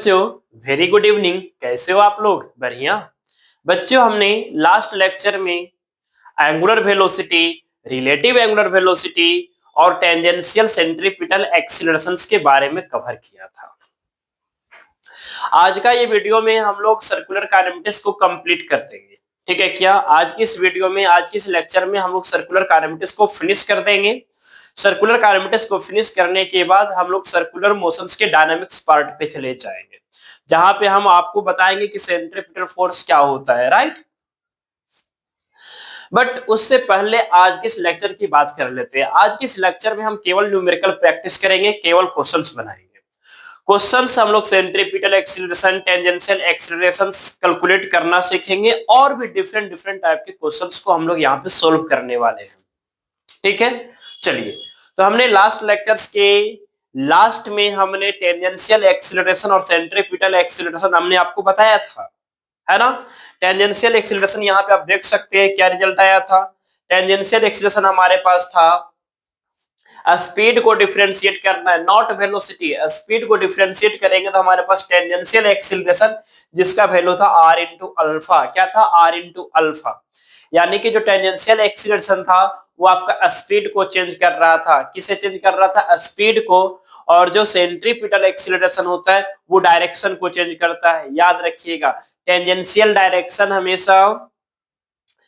बच्चों, very good evening. कैसे हो आप लोग? बढ़िया। बच्चों, हमने लास्ट लेक्चर में angular velocity, relative angular velocity और टेंजेंशियल सेंट्रीपिटल एक्सीलरेशंस के बारे में कवर किया था। आज का ये वीडियो में हम लोग सर्कुलर काइनेमेटिक्स को कंप्लीट कर देंगे। ठीक है क्या? आज की इस वीडियो में, आज की इस लेक्चर में हम लोग सर्कुलर काइनेमेटिक्स को फिनिश कर देंगे। सर्कुलर काइनेमेटिक्स को फिनिश करने के बाद हम लोग सर्कुलर मोशंस के डायनामिक्स पार्ट पे चले जाएंगे, जहां पे हम आपको बताएंगे कि सेंट्रीपिटल फोर्स क्या होता है, राइट। बट उससे पहले आज के इस लेक्चर की बात कर लेते हैं। आज के इस लेक्चर में हम केवल न्यूमेरिकल प्रैक्टिस करेंगे, केवल क्वेश्चंस बनाएंगे। क्वेश्चंस हम लोग centripetal acceleration, tangential acceleration calculate करना सीखेंगे और भी डिफरेंट डिफरेंट टाइप के क्वेश्चंस को हम लोग यहाँ पे सोल्व करने वाले हैं। ठीक है, चलिए। तो हमने लास्ट लेक्चर्स के लास्ट में हमने टेंजेंशियल एक्सीलरेशन और सेंट्रीपिटल एक्सीलरेशन हमने आपको बताया था, है ना। टेंजेंशियल एक्सीलरेशन यहाँ पे आप देख सकते हैं क्या रिजल्ट आया था। टेंजेंशियल एक्सीलरेशन हमारे पास था, स्पीड को डिफरेंशिएट करना है, नॉट वेलोसिटी। स्पीड को डिफरेंशिएट करेंगे तो हमारे पास टेंजेंशियल एक्सीलरेशन, जिसका वैल्यू था r इंटू अल्फा। क्या था? r into alpha. यानी कि जो टेंजेंशियल एक्सीलरेशन था वो आपका स्पीड को चेंज कर रहा था। किसे चेंज कर रहा था? स्पीड को। और जो सेंट्रीपिटल एक्सीलरेशन होता है वो डायरेक्शन को चेंज करता है। याद रखिएगा, टेंजेंशियल डायरेक्शन हमेशा,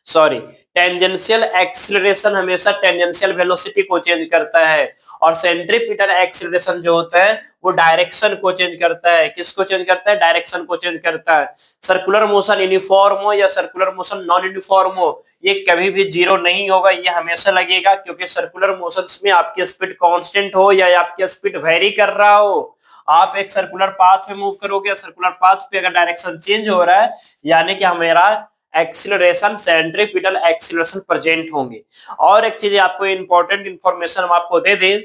सॉरी, टेंजेंशियल एक्सीलरेशन हमेशा टेंजेंशियल वेलोसिटी को चेंज करता है, और सेंट्रीपिटल एक्सीलरेशन जो होता है वो डायरेक्शन को चेंज करता है। किसको चेंज करता है? डायरेक्शन को चेंज करता है। सर्कुलर मोशन यूनिफॉर्म हो या सर्कुलर मोशन नॉन यूनिफॉर्म हो, ये कभी भी जीरो नहीं होगा, ये हमेशा लगेगा। क्योंकि सर्कुलर मोशंस में आपकी स्पीड कांस्टेंट हो या आपकी स्पीड वेरी कर रहा हो, आप एक सर्कुलर पाथ में मूव करोगे, सर्कुलर पाथ पे अगर डायरेक्शन चेंज हो रहा है, यानी कि हमारा एक्सीलरेशन, सेंट्रीपिटल एक्सीलरेशन प्रेजेंट होंगे। और एक चीज आपको इंपॉर्टेंट इंफॉर्मेशन हम आपको दे दें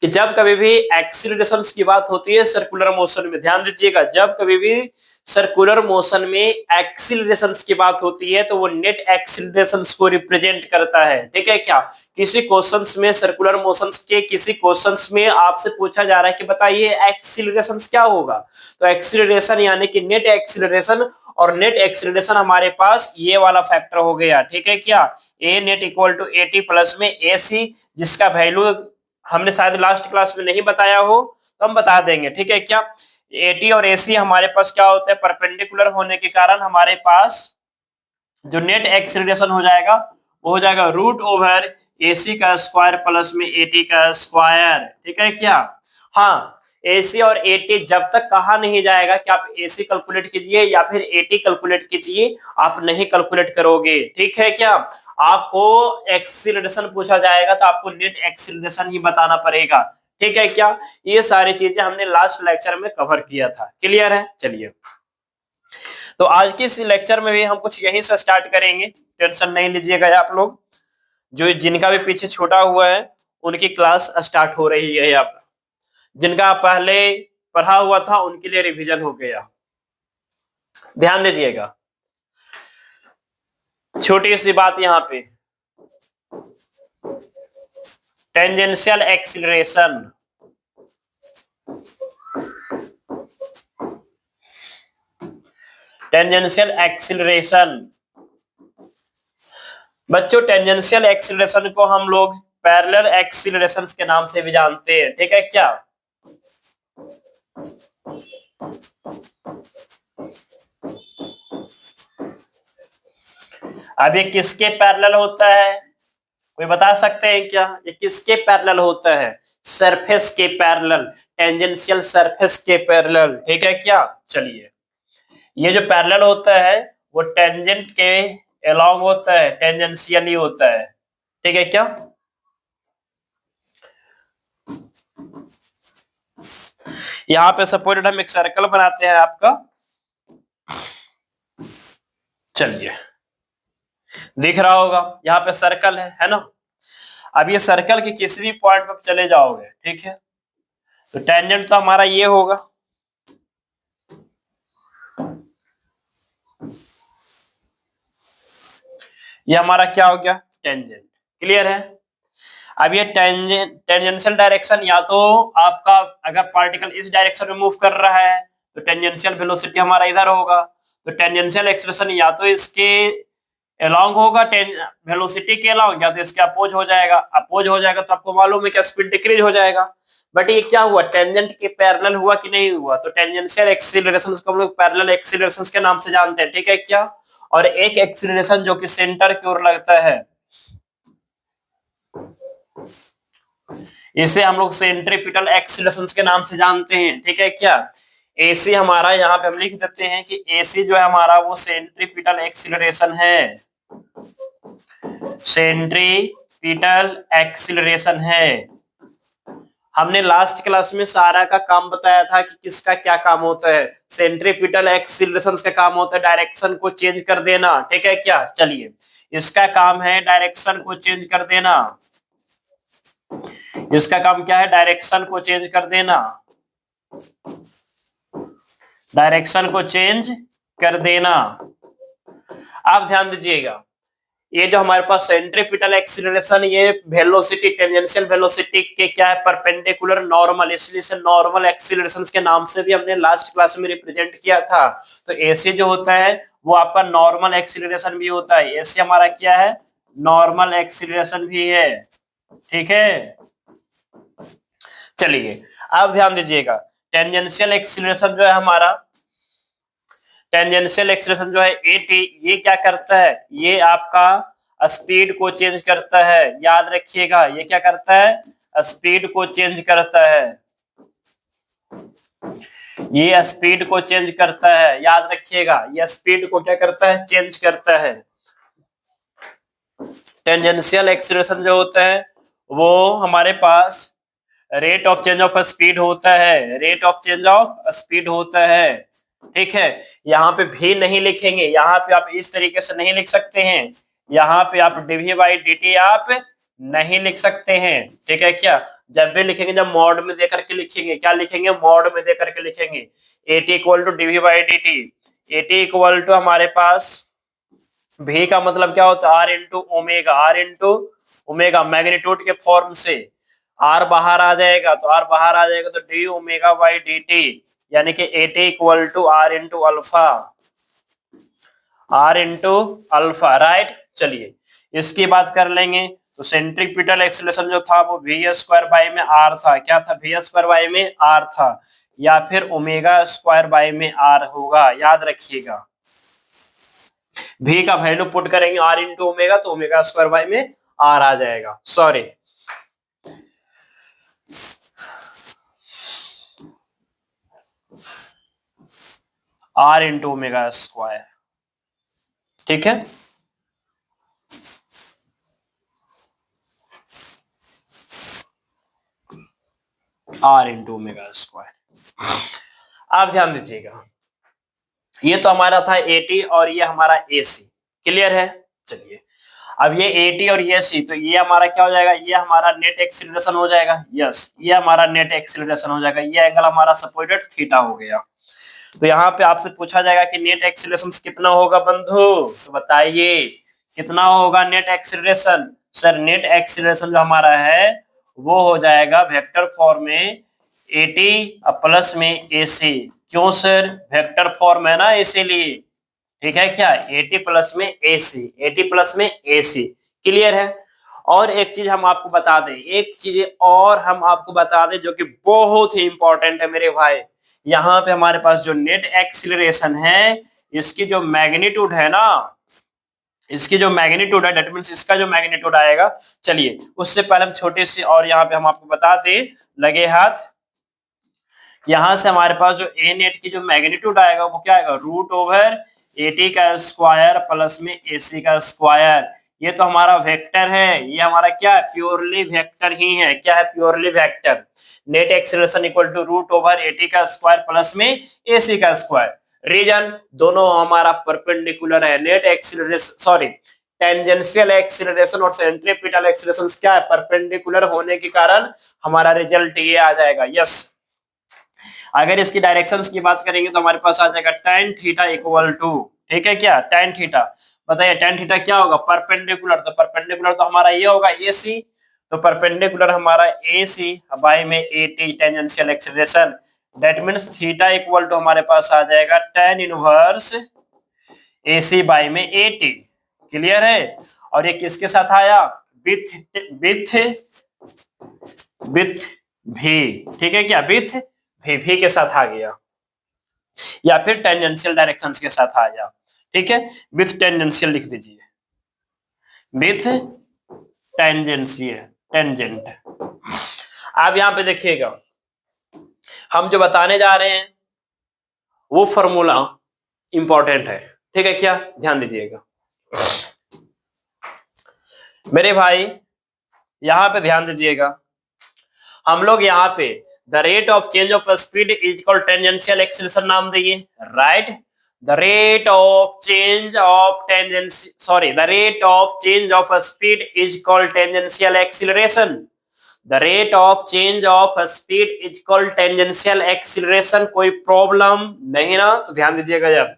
कि जब कभी भी एक्सीलरेशन की बात होती है सर्कुलर मोशन में, ध्यान दीजिएगा, जब कभी भी सर्कुलर मोशन में एक्सीलरेशन की बात होती है तो वो नेट एक्सीलरेशन को रिप्रेजेंट करता है। ठीक है क्या? किसी क्वेश्चंस में, सर्कुलर मोशंस के किसी क्वेश्चंस में आपसे पूछा जा रहा है कि बताइए एक्सीलरेशन क्या होगा, तो एक्सीलरेशन यानी कि नेट एक्सीलरेशन, और नेट एक्सीलरेशन हमारे पास ये वाला फैक्टर हो गया। ठीक है क्या? A net equal to a t plus में ए सी, जिसका वैल्यू हमने शायद लास्ट क्लास में नहीं बताया हो तो हम बता देंगे। ठीक है क्या? एटी और एसी हमारे पास क्या होता है? परपेंडिकुलर होने के कारण हमारे पास जो नेट एक्सीलरेशन हो जाएगा वो हो जाएगा रूट ओवर एसी का स्क्वायर प्लस में एटी का स्क्वायर। ठीक है क्या? हाँ, एसी और एटी जब तक कहा नहीं जाएगा कि आप एसी कैलकुलेट कीजिए या फिर एटी कैलकुलेट कीजिए, आप नहीं कैलकुलेट करोगे। ठीक है क्या? आपको एक्सीलरेशन पूछा जाएगा तो आपको नेट एक्सीलरेशन ही बताना पड़ेगा। ठीक है क्या? ये सारी चीजें हमने लास्ट लेक्चर में कवर किया था। क्लियर है? चलिए, तो आज के इस लेक्चर में भी हम कुछ यहीं से स्टार्ट करेंगे, टेंशन नहीं लीजिएगा आप लोग। जो जिनका भी पीछे छोटा हुआ है उनकी क्लास स्टार्ट हो रही है। अब जिनका पहले पढ़ा हुआ था उनके लिए रिवीजन हो गया। ध्यान दीजिएगा, छोटी सी बात यहाँ पे, टेंजेंशियल एक्सीलरेशन, टेंजेंशियल एक्सीलरेशन। बच्चों, टेंजेंशियल एक्सीलरेशन को हम लोग पैरेलल एक्सीलरेशन के नाम से भी जानते हैं। ठीक है क्या? अब ये किसके पैरेलल होता है? कोई बता सकते हैं क्या? ये किसके पैरेलल होता है? सरफेस के पैरेलल, टेंजेंशियल सरफेस के पैरेलल। ठीक है क्या? चलिए, ये जो पैरेलल होता है वो टेंजेंट के अलोंग होता है, टेंजेंशियली होता है। ठीक है क्या? यहाँ पे सपोज हम एक सर्कल बनाते हैं आपका, चलिए दिख रहा होगा यहाँ पे सर्कल है ना। अब ये सर्कल के किसी भी पॉइंट पर चले जाओगे, ठीक है, तो टेंजेंट तो हमारा ये होगा, ये हमारा क्या हो गया? टेंजेंट। क्लियर है? अब ये टेंजेंशियल डायरेक्शन, या तो आपका अगर पार्टिकल इस डायरेक्शन में मूव कर रहा है तो टेंजेंशियल वेलोसिटी हमारा इधर होगा, तो टेंजेंशियल एक्सीलरेशन या तो इसके अलोंग होगा, वेलोसिटी के अलोंग, या तो इसके अपोज हो जाएगा। अपोज हो जाएगा तो आपको मालूम है कि स्पीड डिक्रीज हो जाएगा। बट ये क्या हुआ, टेंजेंट के पैरेलल हुआ कि नहीं हुआ, तो टेंजेंशियल एक्सीलरेशन को हम लोग पैरेलल एक्सीलरेशन के नाम से जानते हैं, ठीक है क्या। और एक एक्सीलरेशन जो कि सेंटर की ओर लगता है, इसे हम लोग सेंट्रीपिटल एक्सीलरेशन के नाम से जानते हैं, ठीक है क्या। एसी हमारा यहाँ पे हम लिख देते हैं कि एसी जो है हमारा वो सेंट्रीपिटल एक्सीलरेशन है, सेंट्रीपिटल एक्सीलरेशन है। हमने लास्ट क्लास में सारा का काम बताया था कि किसका क्या काम होता है। सेंट्रीपिटल एक्सीलरेशन का काम होता है डायरेक्शन को चेंज कर देना, ठीक है क्या। चलिए, इसका काम है डायरेक्शन को चेंज कर देना। इसका काम क्या है, डायरेक्शन को चेंज कर देना, डायरेक्शन को चेंज कर देना। आप ध्यान दीजिएगा, ये जो हमारे पास सेंट्रीपिटल एक्सीलरेशन, ये वेलोसिटी टेंजेंशियल वेलोसिटी के क्या है, परपेंडिकुलर नॉर्मल, इसलिए इसे नॉर्मल एक्सीलरेशन के नाम से भी हमने लास्ट क्लास में रिप्रेजेंट किया था। तो ऐसे जो होता है वो आपका नॉर्मल एक्सीलरेशन भी होता है। ऐसे हमारा क्या है, नॉर्मल एक्सीलरेशन भी है, ठीक है। चलिए आप ध्यान दीजिएगा, टेंजेंशियल एक्सीलरेशन जो है हमारा, टेंजेंशियल एक्सीलरेशन जो है एटी, ये क्या करता है, ये आपका स्पीड को चेंज करता है। याद रखिएगा, ये क्या करता है, स्पीड को चेंज करता है, ये स्पीड को चेंज करता है। याद रखिएगा, ये स्पीड को क्या करता है, चेंज करता है। टेंजेंशियल एक्सीलरेशन जो होता है वो हमारे पास rate of change of speed होता है, rate of change of speed होता है, ठीक है। यहाँ पे भी नहीं लिखेंगे, यहाँ पे आप इस तरीके से नहीं लिख सकते हैं, यहाँ पे आप डीवी बाई dt आप नहीं लिख सकते हैं, ठीक है क्या। जब भी लिखेंगे, जब मॉड में देकर के लिखेंगे, क्या लिखेंगे, मॉड में देकर के लिखेंगे। AT equal to DV by dt, AT equal to हमारे पास भी का मतलब क्या होता है, R into omega, R into omega magnitude के फॉर्म से। आर बाहर आ जाएगा, तो आर बाहर आ जाएगा तो D omega by D T, यानी कि AT equal to R into alpha, R into alpha, right. चलिए इसकी बात कर लेंगे, तो सेंट्रीपिटल एक्सीलरेशन जो था वो वी स्क्वायर बाई में आर था। क्या था, वी स्क्वायर बाई में आर था, या फिर ओमेगा स्क्वायर बाई में आर होगा। याद रखिएगा, भी का वैल्यू पुट करेंगे आर इंटू ओमेगा, तो ओमेगा स्क्वायर बाई में आर आ जाएगा, sorry. R into omega square, ठीक है। R into omega square. आप ध्यान दीजिएगा, ये तो हमारा था एटी और ये हमारा एसी, क्लियर है। चलिए अब ये एटी और ये सी, तो ये हमारा क्या हो जाएगा, ये हमारा नेट एक्सीलरेशन हो जाएगा। यस, ये हमारा नेट एक्सीलरेशन हो जाएगा, ये एंगल हमारा सपोर्टेड थीटा हो गया। तो यहाँ पे आपसे पूछा जाएगा कि नेट एक्सीलरेशन कितना होगा बंधु, तो बताइए कितना होगा net acceleration. Sir net acceleration जो हमारा है वो हो जाएगा वेक्टर फॉर्म में एटी प्लस में एसी। क्यों सर, वेक्टर फॉर्म है ना इसीलिए, ठीक है क्या। एटी प्लस में एसी, एटी प्लस में एसी, क्लियर है। और एक चीज हम आपको बता दें, एक चीज और हम आपको बता दें जो कि बहुत ही इंपॉर्टेंट है मेरे भाई। यहाँ पे हमारे पास जो नेट एक्सीलरेशन है, इसकी जो मैग्नीट्यूड है ना, इसकी जो मैग्नीट्यूड है, दैट मींस इसका जो मैग्नीट्यूड आएगा। चलिए उससे पहले हम छोटे से और यहाँ पे हम आपको बता दें लगे हाथ, यहां से हमारे पास जो ए नेट की जो मैग्नीट्यूड आएगा वो क्या आएगा, रूट ओवर एटी का स्क्वायर प्लस में एसी का स्क्वायर। ये तो हमारा वेक्टर है, ये हमारा क्या है, प्योरली वेक्टर ही है। क्या है, purely vector. Net acceleration equal to root over AT का स्क्वायर प्लस में एसी का स्क्वायर। रीजन दोनों हमारा परपेंडिकुलर है। Net acceleration sorry tangential acceleration और सेंट्रीपिटल एक्सीलरेशन क्या है, परपेंडिकुलर होने के कारण हमारा रिजल्ट ये आ जाएगा। यस, अगर इसकी डायरेक्शंस की बात करेंगे तो हमारे पास आ जाएगा tan थीटा इक्वल टू, ठीक है क्या, tan थीटा। बताइए tan थीटा क्या होगा, परपेंडिकुलर। तो परपेंडिकुलर तो हमारा ये होगा AC, तो परपेंडिकुलर हमारा ए सी बाई में A T tangential acceleration, that means theta equal to हमारे पास आ जाएगा tan inverse A C by में ए टी। क्लियर है? और ये किसके साथ आया? विथ विथ विथ भी, ठीक है क्या? विथ भी के साथ आ गया, या फिर टेंजेंशियल डायरेक्शंस के साथ आ गया। ठीक है, विथ टेंजेंशियल लिख दीजिए, विथ टेंजेंशियल, टेंजेंट। अब यहां पे देखिएगा, हम जो बताने जा रहे हैं वो फॉर्मूला इंपॉर्टेंट है। ठीक है क्या? ध्यान दीजिएगा मेरे भाई, यहां पे ध्यान दीजिएगा। हम लोग यहाँ पे the rate of change of speed is equal tangential acceleration नाम देंगे, right? The rate of change of tangency, sorry, the rate of change of speed is called tangential acceleration. The rate of change of speed is called tangential acceleration. कोई problem नहीं ना? तो ध्यान दीजिएगा, जब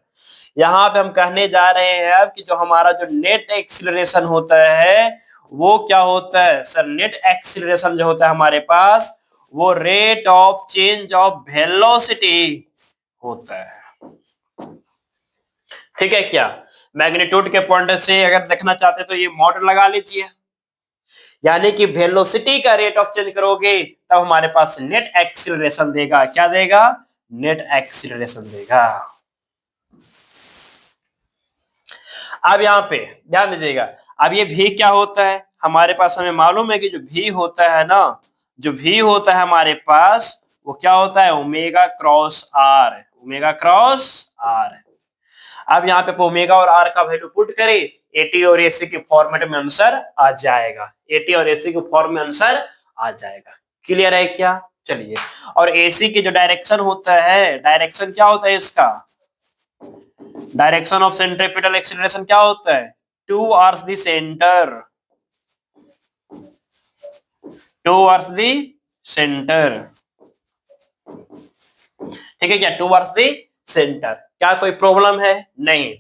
यहाँ पे हम कहने जा रहे हैं अब कि जो हमारा जो नेट एक्सीलरेशन होता है वो क्या होता है सर? नेट एक्सीलरेशन जो होता है हमारे पास वो rate of change of velocity होता है। ठीक है क्या? मैग्नीट्यूड के पॉइंट से अगर देखना चाहते तो ये मॉड लगा लीजिए, यानी कि वेलोसिटी का रेट ऑफ चेंज करोगे तब हमारे पास नेट एक्सीलरेशन देगा। क्या देगा? नेट एक्सीलरेशन देगा। अब यहाँ पे ध्यान दीजिएगा, अब ये भी क्या होता है हमारे पास? हमें मालूम है कि जो भी होता है ना, जो भी होता है हमारे पास वो क्या होता है? Omega cross R, omega cross R. अब यहाँ पे ओमेगा और आर का वैल्यू पुट करें, एटी और एसी के फॉर्मेट में आंसर आ जाएगा, एटी और एसी के फॉर्म में आंसर आ जाएगा। क्लियर है क्या? चलिए, और एसी की जो डायरेक्शन होता है, डायरेक्शन क्या होता है इसका? डायरेक्शन ऑफ सेंट्रीपिटल एक्सीलरेशन क्या होता है? Towards the centre, towards the centre. ठीक है क्या? Towards the centre. क्या कोई प्रॉब्लम है? नहीं।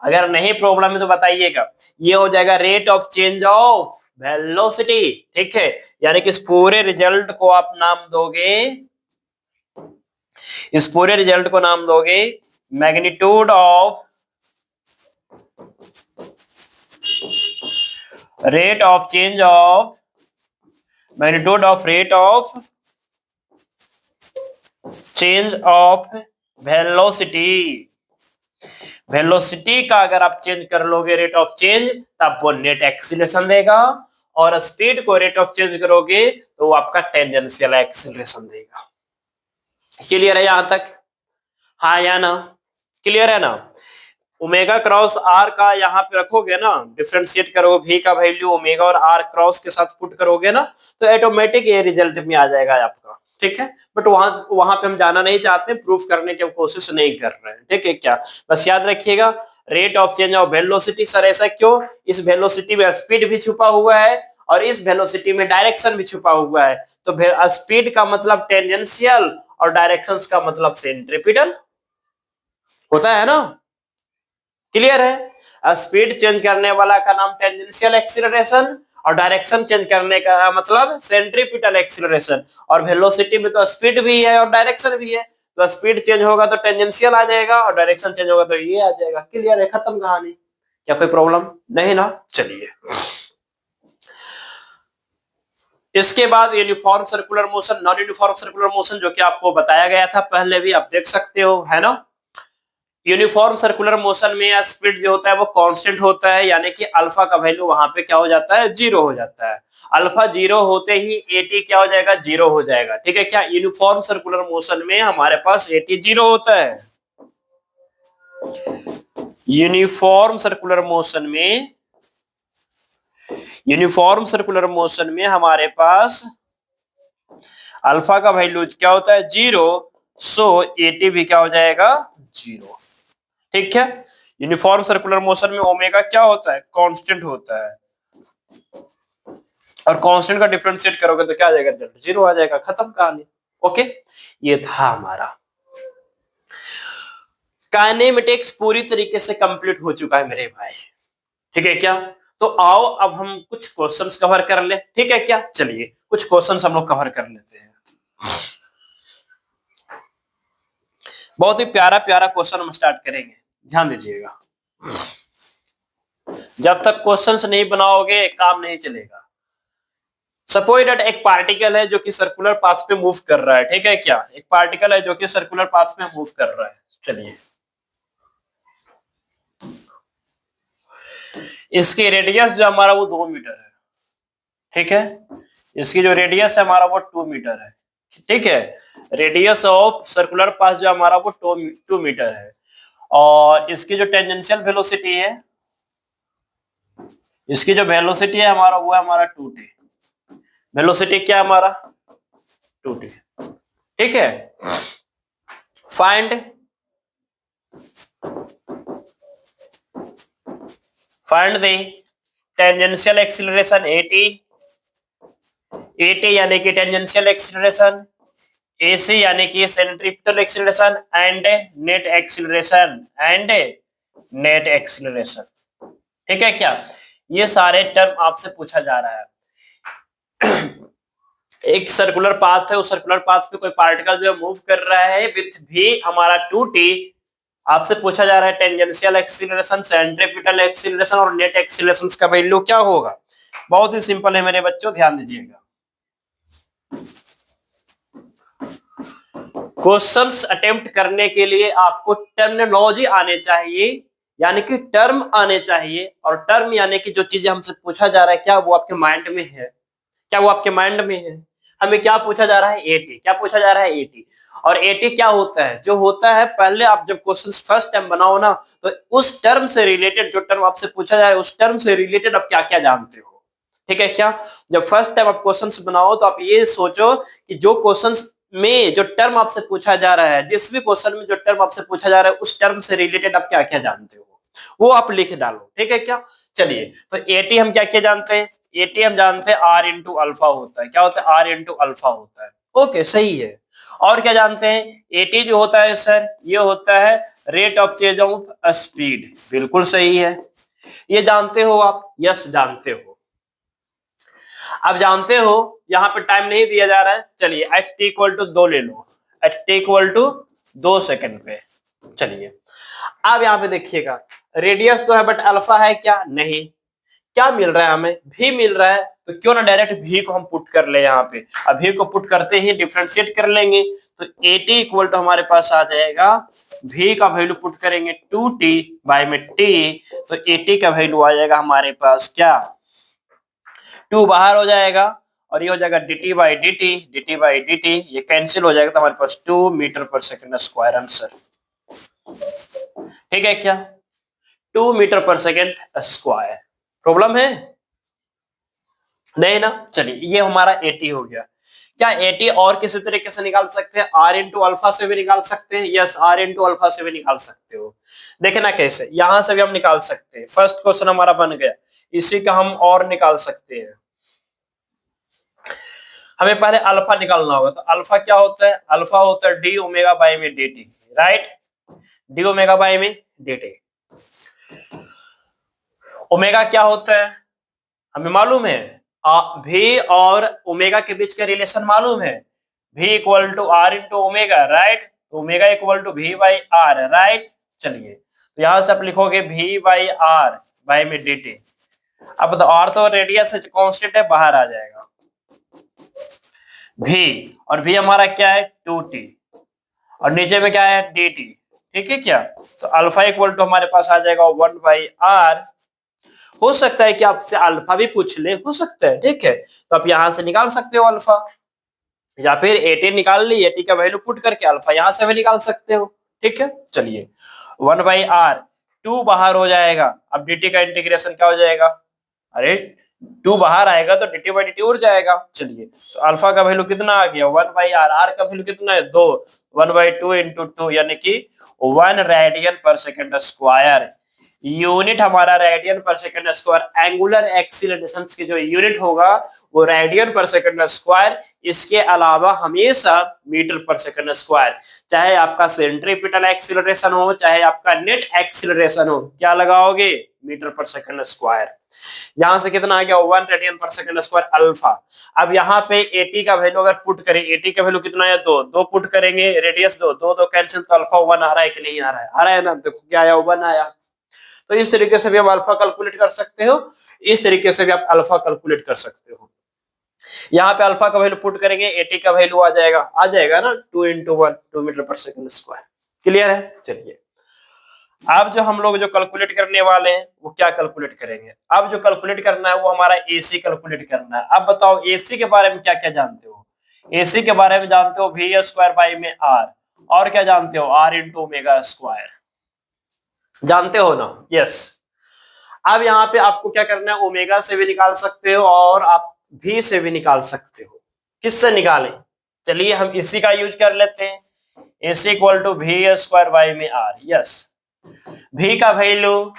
अगर नहीं प्रॉब्लम है तो बताइएगा। ये हो जाएगा rate of change of velocity. ठीक है, यानी कि इस पूरे रिजल्ट को आप नाम दोगे, इस पूरे रिजल्ट को नाम दोगे magnitude of rate of change of, magnitude of rate of change of velocity. Velocity का अगर आप चेंज कर लोगे रेट ऑफ चेंज, तब वो नेट एक्सीलरेशन देगा, और स्पीड को रेट ऑफ चेंज करोगे तो वो आपका टेंजेंशियल एक्सीलरेशन देगा। क्लियर है यहां तक? हाँ या ना? क्लियर है ना? ओमेगा क्रॉस आर का यहाँ पे रखोगे ना, डिफरेंशिएट करोगे भी का वैल्यू ओमेगा और आर क्रॉस के साथ पुट करोगे ना, तो ऑटोमेटिक ये रिजल्ट में आ जाएगा आपका। ठीक है, बट वहां पे हम जाना नहीं चाहते, प्रूफ करने की हम कोशिश नहीं कर रहे हैं। ठीक है क्या? बस याद रखिएगा, rate of change of velocity. Sir ऐसा क्यों? इस वेलोसिटी में स्पीड भी छुपा हुआ है और इस वेलोसिटी में डायरेक्शन भी छुपा हुआ है। तो स्पीड का मतलब टेंजेंशियल और डायरेक्शन का मतलब सेंट्रीपिटल होता है ना? क्लियर है? स्पीड चेंज करने वाला का नाम टेंजेंशियल एक्सीलरेशन और डायरेक्शन चेंज करने का मतलब सेंट्रीपिटल एक्सीलरेशन। और वेलोसिटी में तो स्पीड भी है और डायरेक्शन भी है, तो स्पीड चेंज होगा तो टेंजेंशियल आ जाएगा और डायरेक्शन चेंज होगा तो ये आ जाएगा। क्लियर है? खत्म कहानी। क्या कोई प्रॉब्लम नहीं ना? चलिए, इसके बाद uniform circular motion, non uniform circular motion, जो कि आपको बताया गया था पहले भी, आप देख सकते हो, है ना? यूनिफॉर्म सर्कुलर मोशन में स्पीड जो होता है वो कांस्टेंट होता है, यानी कि अल्फा का वैल्यू वहां पे क्या हो जाता है? जीरो हो जाता है। अल्फा जीरो होते ही एटी क्या हो जाएगा? जीरो हो जाएगा। ठीक है क्या? यूनिफॉर्म सर्कुलर मोशन में हमारे पास एटी जीरो होता है। यूनिफॉर्म सर्कुलर मोशन में, यूनिफॉर्म सर्कुलर मोशन में हमारे पास अल्फा का वैल्यू क्या होता है? जीरो। सो एटी भी क्या हो जाएगा? जीरो। ठीक है, यूनिफॉर्म सर्कुलर मोशन में ओमेगा क्या होता है? कांस्टेंट होता है, और कांस्टेंट का डिफरेंशिएट करोगे तो क्या आ जाएगा? जीरो आ जाएगा। खत्म कहानी। ओके, ये था हमारा काइनेमेटिक्स, पूरी तरीके से कंप्लीट हो चुका है मेरे भाई। ठीक है क्या? तो आओ अब हम कुछ क्वेश्चंस कवर कर ले, ठीक है क्या? चलिए कुछ क्वेश्चंस हम लोग कवर कर लेते हैं। बहुत ही प्यारा प्यारा क्वेश्चन हम स्टार्ट करेंगे, ध्यान दीजिएगा। जब तक क्वेश्चंस नहीं बनाओगे काम नहीं चलेगा। सपोज दैट एक पार्टिकल है जो कि सर्कुलर पाथ पे मूव कर रहा है, ठीक है क्या? एक पार्टिकल है जो कि सर्कुलर पाथ पे मूव कर रहा है। चलिए, इसकी रेडियस जो हमारा वो 2 मीटर है, ठीक है? इसकी जो रेडियस है हमारा वो 2 मीटर है, ठीक है? रेडियस ऑफ सर्कुलर पाथ जो हमारा वो 2 मीटर है। और इसकी जो टेंजेंशियल वेलोसिटी है, इसकी जो वेलोसिटी है हमारा वो है हमारा 2t। वेलोसिटी क्या है हमारा? 2t, ठीक है? Find the tangential acceleration at यानी कि टेंजेंशियल एक्सीलरेशन, ac यानी कि centripetal acceleration, and net acceleration, ठीक है क्या? ये सारे टर्म आपसे पूछा जा रहा है। एक सर्कुलर पाथ है, उस सर्कुलर पाथ पे कोई पार्टिकल जो मूव कर रहा है विथ भी हमारा 2t। आपसे पूछा जा रहा है टेंजेंशियल एक्सीलरेशन, सेंट्रीपिटल एक्सीलरेशन और नेट एक्सीलरेशन का वैल्यू क्या होगा। बहुत ही सिंपल है मेरे बच्चों, ध्यान दीजिएगा। क्वेश्चंस अटेम्प्ट करने के लिए आपको टर्मिनोलॉजी आने चाहिए, यानी कि टर्म आने चाहिए। और टर्म यानी कि जो चीजें हमसे पूछा जा रहा है क्या वो आपके माइंड में है? क्या वो आपके माइंड में है? हमें क्या पूछा जा रहा है? एटी। क्या पूछा जा रहा है? एटी। और एटी क्या होता है? जो होता है, पहले आप जब क्वेश्चंस फर्स्ट टाइम बनाओ ना, तो उस टर्म से रिलेटेड, जो टर्म आपसे पूछा जा रहा है उस टर्म से रिलेटेड आप क्या क्या जानते हो, ठीक है क्या? जब फर्स्ट टाइम आप क्वेश्चंस बनाओ तो आप ये सोचो कि जो क्वेश्चंस में जो टर्म आपसे पूछा जा रहा है, जिस भी क्वेश्चन में जो टर्म आपसे पूछा जा रहा है उस टर्म से रिलेटेड आप क्या क्या जानते हो वो आप लिख डालो, ठीक है क्या? चलिए, तो एटी हम क्या क्या जानते हैं? एटी हम जानते हैं आर इंटू अल्फा होता है। क्या होता है? आर इंटू अल्फा होता है। ओके, सही है। और क्या जानते हैं? एटी जो होता है सर, ये होता है rate of change of speed. बिल्कुल सही है, ये जानते हो आप? यस, जानते हो। अब जानते हो, यहाँ पे टाइम नहीं दिया जा रहा है। चलिए, एट टी इक्वल टू 2 ले लो, at t equal to 2 second पे। चलिए, अब यहाँ पे देखिएगा, रेडियस तो है बट अल्फा है क्या? नहीं। क्या मिल रहा है हमें? भी मिल रहा है। तो क्यों ना डायरेक्ट भी को हम पुट कर ले यहाँ पे। अब भी को पुट करते ही डिफरेंशिएट कर लेंगे, तो एटी इक्वल टू हमारे पास आ जाएगा, भी का वैल्यू पुट करेंगे 2t बाय में t, तो एटी का वैल्यू आ जाएगा हमारे पास क्या? 2 बाहर हो जाएगा और ये हो जाएगा dt बाई dt, ये कैंसिल हो जाएगा, तो हमारे पास 2 मीटर पर सेकंड स्क्वायर आंसर, ठीक है क्या? 2 मीटर पर सेकंड स्क्वायर। प्रॉब्लम है? नहीं ना? चलिए, ये हमारा 80 हो गया। क्या 80 और किसी तरीके से निकाल सकते हैं? आर इंटू अल्फा से भी निकाल सकते हैं। यस, आर इंटू अल्फा से भी निकाल सकते हो। देखे ना कैसे, यहां से भी हम निकाल सकते हैं। फर्स्ट क्वेश्चन हमारा बन गया, इसी का हम और निकाल सकते हैं। हमें पहले अल्फा निकालना होगा, तो अल्फा क्या होता है? अल्फा होता है डी ओमेगा बाई में D T, right? D omega by में डी टी। ओमेगा क्या होता है हमें मालूम है, भी और ओमेगा के बीच का रिलेशन मालूम है, V equal to R into omega, right? तो omega equal to V by R, right? चलिए, तो यहां से आप लिखोगे भी बाई आर बाई में डी टी। अब तो आर तो रेडियस कांस्टेंट है, बाहर आ जाएगा भी, और भी हमारा क्या है? 2t, और नीचे में क्या है? dt, ठीक है क्या? तो अल्फा इक्वल टू हमारे पास आ जाएगा 1 बाई आर। हो सकता है कि आपसे अल्फा भी पूछ ले, हो सकता है, ठीक है? तो आप यहां से निकाल सकते हो अल्फा, या फिर एटी निकाल ली, एटी का वैल्यू पुट करके अल्फा यहां से भी निकाल सकते हो, ठीक है? चलिए, 1 बाई आर, 2 बाहर हो जाएगा। अब dt का इंटीग्रेशन क्या हो जाएगा? अरे 2 बाहर आएगा तो dt बाई dt उड़ जाएगा। चलिए, तो अल्फा का वैल्यू कितना आ गया? 1 बाई आर। आर का वैल्यू कितना है? 2। 1 बाई 2 इंटू 2 यानी कि 1 रेडियन पर सेकंड स्क्वायर। यूनिट हमारा रेडियन पर सेकंड स्क्वायर। एंगुलर एक्सीलरेशन की जो यूनिट होगा वो रेडियन पर सेकंड स्क्वायर, इसके अलावा हमेशा मीटर पर सेकंड स्क्वायर। चाहे आपका सेंट्रीपिटल एक्सीलरेशन हो, चाहे आपका नेट एक्सीलरेशन हो, क्या लगाओगे? मीटर पर सेकंड स्क्वायर। यहां से कितना आ गया 1 रेडियन पर सेकंड स्क्वायर अल्फा। अब यहाँ पे एटी का वैल्यू अगर पुट करें, एटी का वैल्यू कितना है 2, 2 पुट करेंगे, रेडियस 2, 2 2 कैंसिल, तो अल्फा 1 आ रहा है कि नहीं आ रहा है? आ रहा है ना, देखो क्या आया 1 आया। तो इस तरीके से भी आप अल्फा कैलकुलेट कर सकते हो, इस तरीके से भी आप अल्फा कैलकुलेट कर सकते हो। यहाँ पे अल्फा का वैल्यू पुट करेंगे, एटी का वैल्यू आ जाएगा ना 2 into 1, 2 मीटर पर सेकंड स्क्वायर। क्लियर है? चलिए अब जो हम लोग जो कैलकुलेट करने वाले हैं वो क्या कैलकुलेट करेंगे? अब जो कैलकुलेट करना है वो हमारा एसी कैलकुलेट करना है। अब बताओ एसी के बारे में क्या क्या जानते हो? एसी के बारे में जानते हो वी स्क्वायर बाई में आर, और क्या जानते हो आर इंटू ओमेगा स्क्वायर, जानते हो ना? यस। अब यहाँ पे आपको क्या करना है, ओमेगा से भी निकाल सकते हो और आप भी से भी निकाल सकते हो। किससे निकालें? चलिए हम इसी का यूज कर लेते हैं, AC equal to V square by में आर। यस, भी का वैल्यू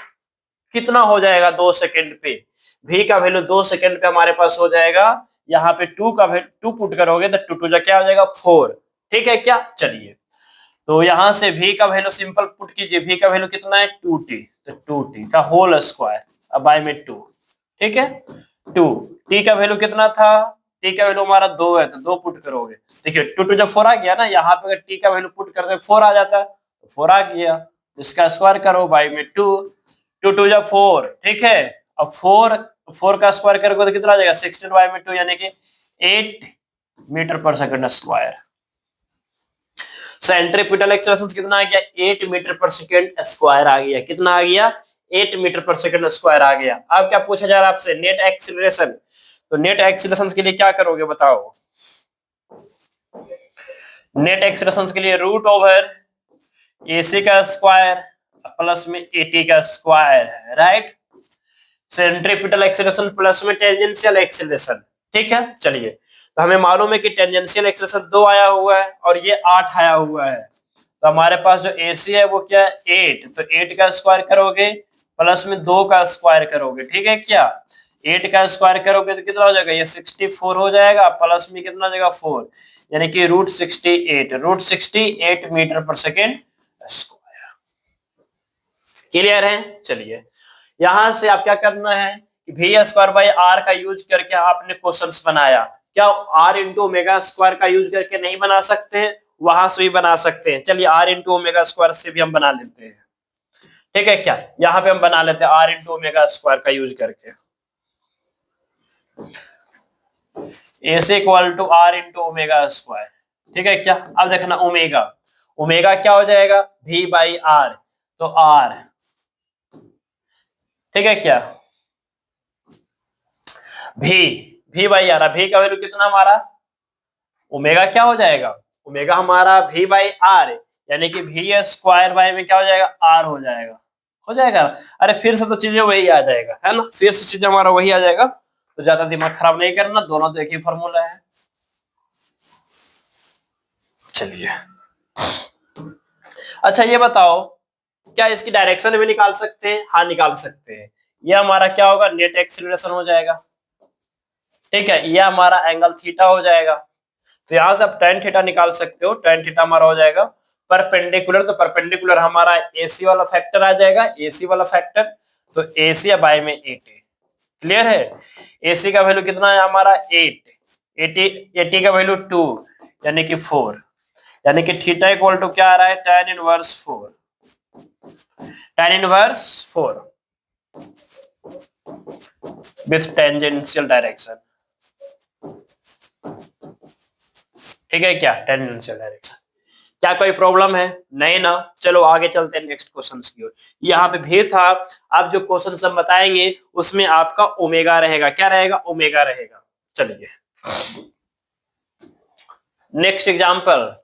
कितना हो जाएगा 2 सेकंड पे? भी का वैल्यू 2 सेकंड पे हमारे पास हो जाएगा, यहाँ पे 2 का वैल्यू 2 पुट करोगे तो 2 2 जा क्या हो जाएगा 4। ठीक है क्या? चलिए तो यहां से v का वैल्यू सिंपल पुट कीजिए, v का वैल्यू कितना है 2t, तो 2t का होल स्क्वायर अब बाय में 2। ठीक है 2, t का वैल्यू कितना था, t का वैल्यू हमारा 2 है तो 2 पुट करोगे, देखिए 2 2 जब 4 आ गया ना, यहाँ पे अगर t का वैल्यू पुट करते 4 आ जाता है तो 4 आ गया, इसका स्क्वायर करो बाय में 2, 2 2 जब 4। ठीक है अब 4 का स्क्वायर करोगे तो कितना आ जाएगा 16 बाय में 2 यानी कि 8 मीटर पर सेकंड स्क्वायर। सेंट्रीपिटल एक्सेलरेशन कितना आ गया 8 मीटर पर सेकंड स्क्वायर आ गया। कितना आ गया 8 मीटर पर सेकंड स्क्वायर आ गया। अब क्या पूछा जा रहा है आपसे नेट एक्सीलरेशन, तो नेट एक्सीलरेशन के लिए क्या करोगे बताओ? नेट एक्सीलरेशन के लिए रूट ओवर एसी का स्क्वायर प्लस में एटी का स्क्वायर है, राइट। सेंट्रीपिटल एक्सीलरेशन प्लस में टेंजेंशियल एक्सीलरेशन। ठीक है चलिए तो हमें मालूम है कि टेंजेंशियल एक्सीलरेशन 2 आया हुआ है और ये 8 आया हुआ है, तो हमारे पास जो एसी है वो क्या है 8, तो 8 का स्क्वायर करोगे प्लस में 2 का स्क्वायर करोगे। ठीक है क्या? 8 का स्क्वायर करोगे तो कितना हो जाएगा, ये 64 हो जाएगा, प्लस में कितना हो जाएगा 4, यानी कि रूट 68 मीटर पर सेकेंड स्क्वायर। क्लियर है? चलिए यहां से आप क्या करना है कि वी स्क्वायर बाई आर का यूज करके आपने क्वेश्चंस बनाया, क्या आर इंटू ओमेगा स्क्वायर का यूज करके नहीं बना सकते हैं? वहां से भी बना सकते हैं। चलिए आर इंटू ओमेगा स्क्वायर से भी हम बना लेते हैं। ठीक है क्या? यहाँ पे हम बना लेते हैं आर इंटू ओमेगा स्क्वायर का यूज करके, S equal to R into omega square. ठीक है क्या? अब देखना ओमेगा, ओमेगा क्या हो जाएगा वी बाई आर, तो आर। ठीक है क्या? भी बाई आर, भी का वैल्यू कितना हमारा ओमेगा क्या हो जाएगा, ओमेगा हमारा भी बाई आर, यानी कि भी स्क्वायर बाई में क्या हो जाएगा आर हो जाएगा, हो जाएगा। अरे फिर से तो चीजें वही आ जाएगा है ना, फिर से चीजें हमारा वही आ जाएगा, तो ज्यादा दिमाग खराब नहीं करना, दोनों तो एक ही फॉर्मूला है। चलिए अच्छा ये बताओ क्या इसकी डायरेक्शन भी निकाल सकते हैं? हाँ निकाल सकते हैं। ये हमारा क्या होगा नेट एक्सीलरेशन हो जाएगा। ठीक है ये हमारा एंगल थीटा हो जाएगा, तो यहां से आप tan थीटा निकाल सकते हो, tan थीटा हमारा हो जाएगा परपेंडिकुलर, तो परपेंडिकुलर हमारा एसी वाला फैक्टर आ जाएगा, एसी वाला फैक्टर, तो एसी बाय में 8। क्लियर है? एसी का वैल्यू कितना है हमारा 8, 80 का वैल्यू 2 यानी कि 4, यानी कि थीटा इक्वल टू क्या आ रहा है tan inverse 4, tan inverse 4 with tangential direction. ठीक है क्या? Tangential direction. क्या कोई प्रॉब्लम है? नहीं ना। चलो आगे चलते हैं नेक्स्ट क्वेश्चन की ओर। यहाँ पे भी था, आप जो क्वेश्चन हम बताएंगे उसमें आपका ओमेगा रहेगा, क्या रहेगा ओमेगा रहेगा। चलिए next example,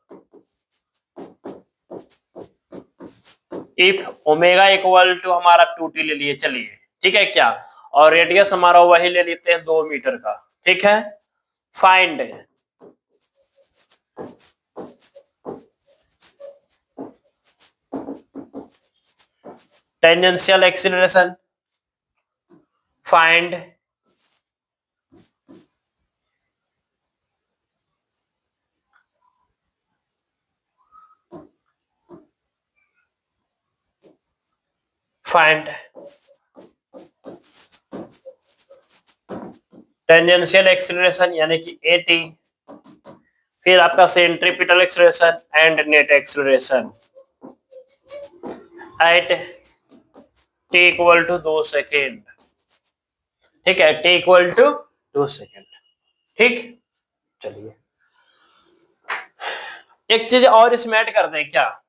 if omega equal to हमारा 2t ले लिए, चलिए ठीक है क्या, और रेडियस हमारा वही ले लेते हैं 2 मीटर का। ठीक है find tangential acceleration, find find tangential acceleration यानी कि AT, फिर आपका centripetal acceleration and net acceleration at t equal to 2 second. ठीक है, t इक्वल टू 2 सेकेंड। ठीक, चलिए एक चीज और इसमें ऐड कर दें क्या,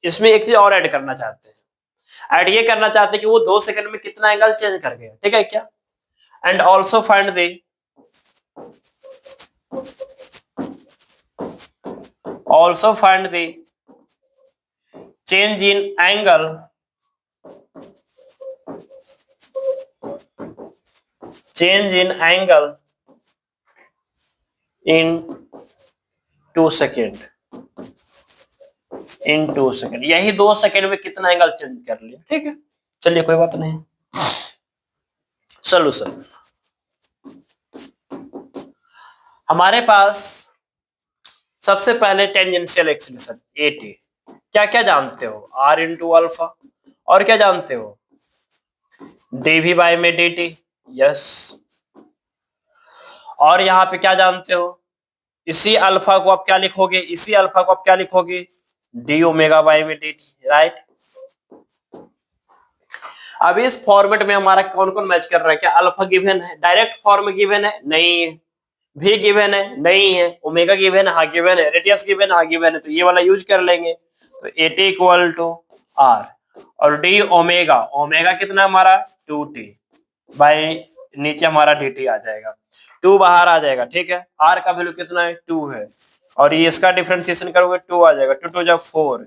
इसमें एक चीज और ऐड करना चाहते हैं, ऐड ये करना चाहते हैं कि वो 2 सेकंड में कितना एंगल चेंज कर गया। ठीक है क्या, and also find the change in angle in 2 second, यही 2 सेकेंड में कितना एंगल चेंज कर लिया। ठीक है, चलिए कोई बात नहीं। सोल्यूशन, हमारे पास सबसे पहले टेंजेंशियल एक्सीलरेशन AT, क्या क्या जानते हो, R इंटू अल्फा, और क्या जानते हो dv बाय में dt, यस, और यहां पे क्या जानते हो, इसी अल्फा को आप क्या लिखोगे, डी ओमेगा बाय में dt, राइट। अब इस फॉर्मेट में हमारा कौन कौन मैच कर रहा है, क्या अल्फा गिवन है, डायरेक्ट फॉर्म गिवन है, नहीं है, भी गिवन है, नहीं है, ओमेगा गिवन है, हाँ गिवन है, रेडियस गिवन है, हाँ गिवन है, तो ये वाला यूज कर लेंगे। तो AT इक्वल टू R और डी ओमेगा, ओमेगा कितना हमारा 2t बाय नीचे हमारा dt आ जाएगा, 2 बाहर आ जाएगा। ठीक है, R का वैल्यू कितना है 2 है, और ये इसका डिफरेंशिएशन करोगे 2 आ जाएगा, 2 2 4।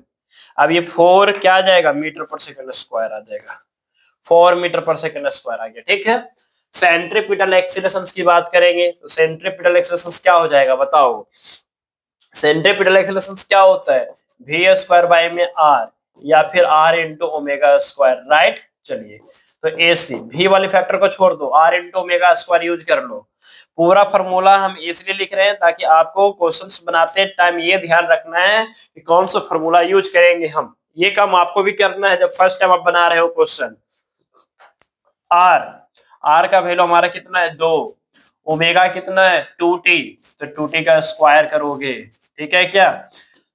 अब ये 4 क्या आ जाएगा, मीटर पर सेकंड स्क्वायर आ जाएगा, 4 मीटर पर सेकंड स्क्वायर आ गया। ठीक है, सेंट्रीपिटल एक्सीलरेशंस की बात करेंगे तो सेंट्रीपिटल एक्सीलरेशंस क्या हो जाएगा बताओ, सेंट्रीपिटल एक्सीलरेशंस क्या होता है, v स्क्वायर बाय में r या फिर r into omega square, right. चलिए तो AC, v वाले फैक्टर को छोड़ दो, r into omega square use कर लो। पूरा फॉर्मूला हम इसलिए लिख रहे हैं ताकि आपको क्वेश्चंस बनाते टाइम ये ध्यान रखना है कि कौन सा फॉर्मूला यूज करेंगे हम, ये काम आपको भी करना है जब फर्स्ट टाइम आप बना रहे हो क्वेश्चन। R का वैल्यू हमारा कितना है 2, ओमेगा कितना है 2t, तो 2t का स्क्वायर करोगे। ठीक है क्या,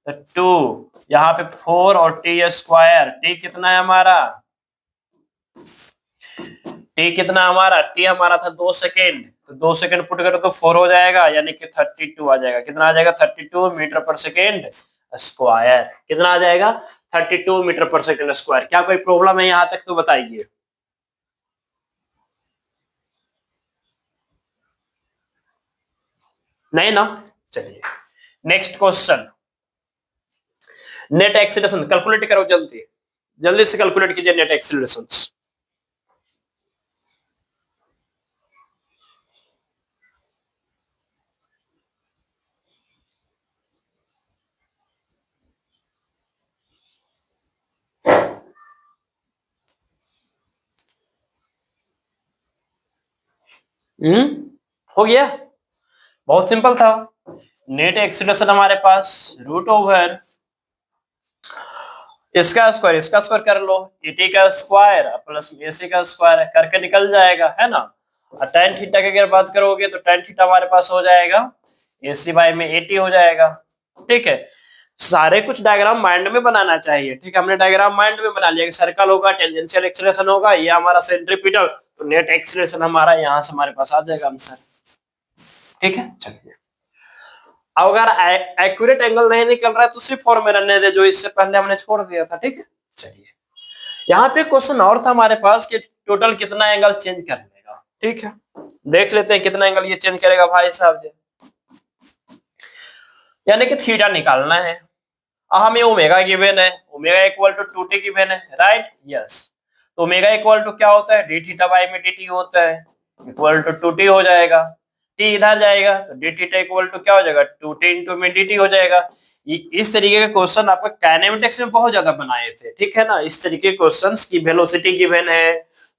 तो 2 यहाँ पे 4 और t स्क्वायर, t कितना है हमारा, t हमारा था 2 सेकेंड, तो 2 सेकेंड पुट करो तो 4 हो जाएगा, यानी कि 32 आ जाएगा। कितना आ जाएगा 32 मीटर पर सेकेंड स्क्वायर, कितना आ जाएगा 32 मीटर पर सेकेंड स्क्वायर। क्या कोई प्रॉब्लम है यहाँ तक तो बताइए, नहीं ना। चलिए next question, net acceleration calculate करो, जल्दी से कैलकुलेट कीजिए नेट एक्सीलरेशन। हो गया, बहुत सिंपल था। नेट एक्सीलरेशन हमारे पास रूट ओवर इसका स्क्वायर कर लो, ET का स्क्वायर प्लस AC का स्क्वायर करके निकल जाएगा, है ना। और tan थीटा की अगर बात करोगे तो tan थीटा हमारे पास हो जाएगा AC बाय में AT हो जाएगा। ठीक है, सारे कुछ डायग्राम माइंड में बनाना चाहिए। ठीक है, हमने डायग्राम माइंड में बना लिया, सर्कल होगा, टेंजेंशियल एक्सीलरेशन होगा, ये हमारा सेंट्रीपिटल, तो नेट एक्सीलरेशन हमारा यहाँ से हमारे पास आ जाएगा आंसर। ठीक है, चलिए अगर एक्यूरेट एंगल नहीं निकल रहा है तो सिर्फ फॉर्म में रहने दे जो इससे पहले हमने छोड़ दिया था। ठीक है, चलिए यहाँ पे क्वेश्चन और था हमारे पास कि टोटल कितना एंगल चेंज कर लेगा। ठीक है, देख लेते हैं कितना एंगल ये चेंज करेगा भाई साहब जी, यानी कि थीटा निकालना है। हमें ओमेगा गिवन है, omega equal to 2t given है, राइट, यस। तो ओमेगा इक्वल टू क्या होता है, d थीटा बाय में dt होता है, इक्वल टू 2t हो जाएगा, t इधर जाएगा तो d थीटा इक्वल टू क्या हो जाएगा 2t इंटू में dt हो जाएगा। इस तरीके के क्वेश्चन आपका काइनेमेटिक्स में बहुत ज्यादा बनाए थे। ठीक है ना, इस तरीके के क्वेश्चंस की वेलोसिटी गिवन है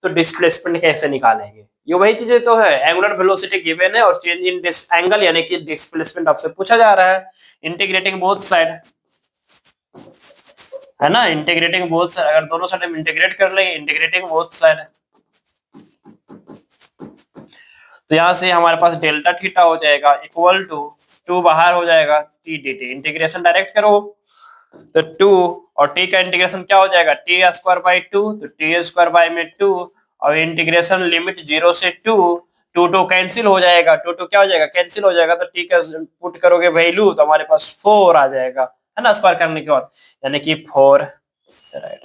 तो डिस्प्लेसमेंट कैसे निकालेंगे, ये वही चीजें तो है। एंगुलर वेलोसिटी गिवन है और चेंज इन एंगल यानी कि डिस्प्लेसमेंट आपसे पूछा जा रहा है। इंटीग्रेटिंग बोथ साइड, है ना, इंटीग्रेटिंग बोथ साइड, अगर दोनों साइड में इंटीग्रेट कर लेंगे, इंटीग्रेटिंग बोथ साइड, तो यहां से हमारे पास डेल्टा थीटा हो जाएगा इक्वल टू 2 बाहर हो जाएगा T D T, integration direct करो तो 2 और टी का इंटीग्रेशन क्या हो जाएगा टी स्क्वायर बाई 2, तो टी स्क्वायर बाई में 2 और इंटीग्रेशन लिमिट 0 से 2, 2 कैंसिल हो जाएगा, 2 क्या हो जाएगा कैंसिल हो जाएगा, तो टी का पुट करोगे वैल्यू तो हमारे पास 4 आ जाएगा, है ना, स्क्वायर करने के बाद, यानी कि 4 राइट।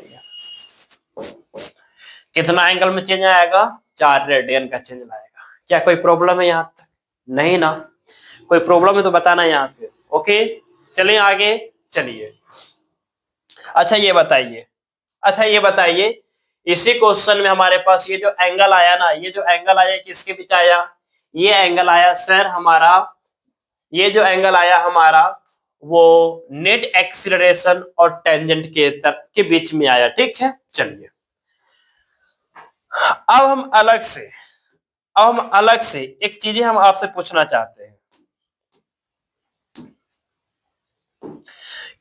कितना एंगल में चेंज आएगा 4 रेडियन का चेंज आएगा। क्या कोई प्रॉब्लम है यहाँ तक? नहीं ना, कोई प्रॉब्लम है तो बताना यहाँ पे। ओके चलिए आगे चलिए। अच्छा ये बताइए इसी क्वेश्चन में हमारे पास ये जो एंगल आया ना, ये जो एंगल आया किसके बीच आया, ये एंगल आया सर हमारा, ये जो एंगल आया हमारा वो नेट एक्सीलरेशन और टेंजेंट के बीच में आया, ठीक है। चलिए अब हम अलग से एक चीजें हम आपसे पूछना चाहते हैं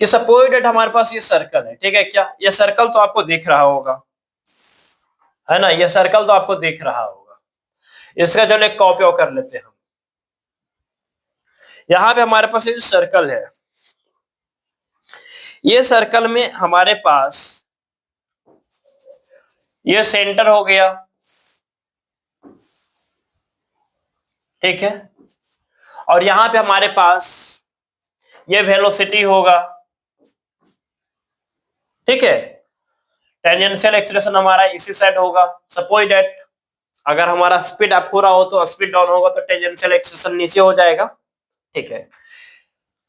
कि सपोज डेट हमारे पास ये सर्कल है, ठीक है क्या, ये सर्कल तो आपको दिख रहा होगा, है ना, ये सर्कल तो आपको दिख रहा होगा। इसका चलो एक कॉपी कर लेते हैं हम। यहां पे हमारे पास ये जो सर्कल है, ये सर्कल में हमारे पास ये सेंटर हो गया, ठीक है, और यहां पे हमारे पास ये वेलोसिटी होगा, ठीक है। टेंजेंशियल एक्सीलरेशन हमारा इसी साइड होगा। सपोज दैट अगर हमारा स्पीड अप हो रहा हो तो स्पीड डाउन होगा तो टेंजेंशियल एक्सीलरेशन नीचे हो जाएगा, ठीक है।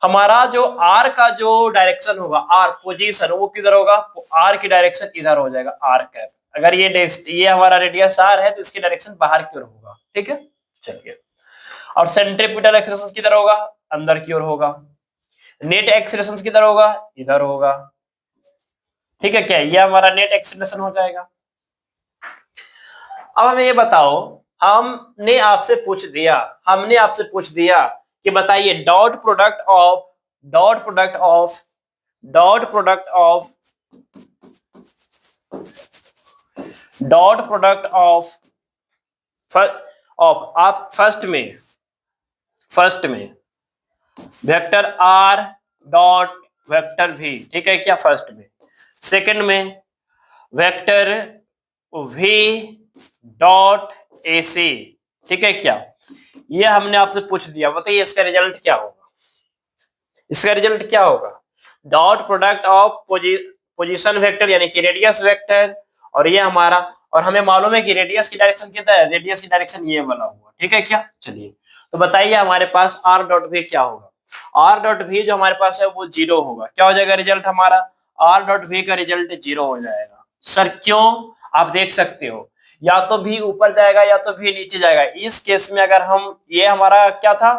हमारा जो आर का जो डायरेक्शन होगा, आर पोजीशन, वो किधर होगा, आर की डायरेक्शन इधर हो जाएगा, आर कैप। अगर ये हमारा रेडियस आर है तो इसकी डायरेक्शन बाहर की ओर होगा, ठीक है। चलिए, और सेंट्रीपिटल एक्सीलरेशन किधर होगा, अंदर की ओर होगा। नेट एक्सीलरेशन किधर होगा, इधर होगा, ठीक है क्या, ये हमारा नेट एक्सीलरेशन हो जाएगा। अब हमें ये बताओ, हमने आपसे पूछ दिया कि बताइए डॉट प्रोडक्ट ऑफ आप फर्स्ट में vector R dot vector V, ठीक है क्या, फर्स्ट में। सेकंड में vector V dot A C, ठीक है क्या, ये हमने आपसे पूछ दिया। बताइए इसका रिजल्ट क्या होगा, dot product of position vector यानी कि रेडियस वेक्टर, और ये हमारा, और हमें मालूम है कि रेडियस की डायरेक्शन कितना है, रेडियस की डायरेक्शन ये वाला हुआ, ठीक है क्या। चलिए तो बताइए हमारे पास आर डॉट वी क्या होगा, आर डॉट वी जो हमारे पास है वो 0 होगा। क्या हो जाएगा रिजल्ट हमारा, आर डॉट वी का रिजल्ट 0 हो जाएगा। सर क्यों, आप देख सकते हो या तो भी ऊपर जाएगा या तो भी नीचे जाएगा। इस केस में अगर हम, ये हमारा क्या था,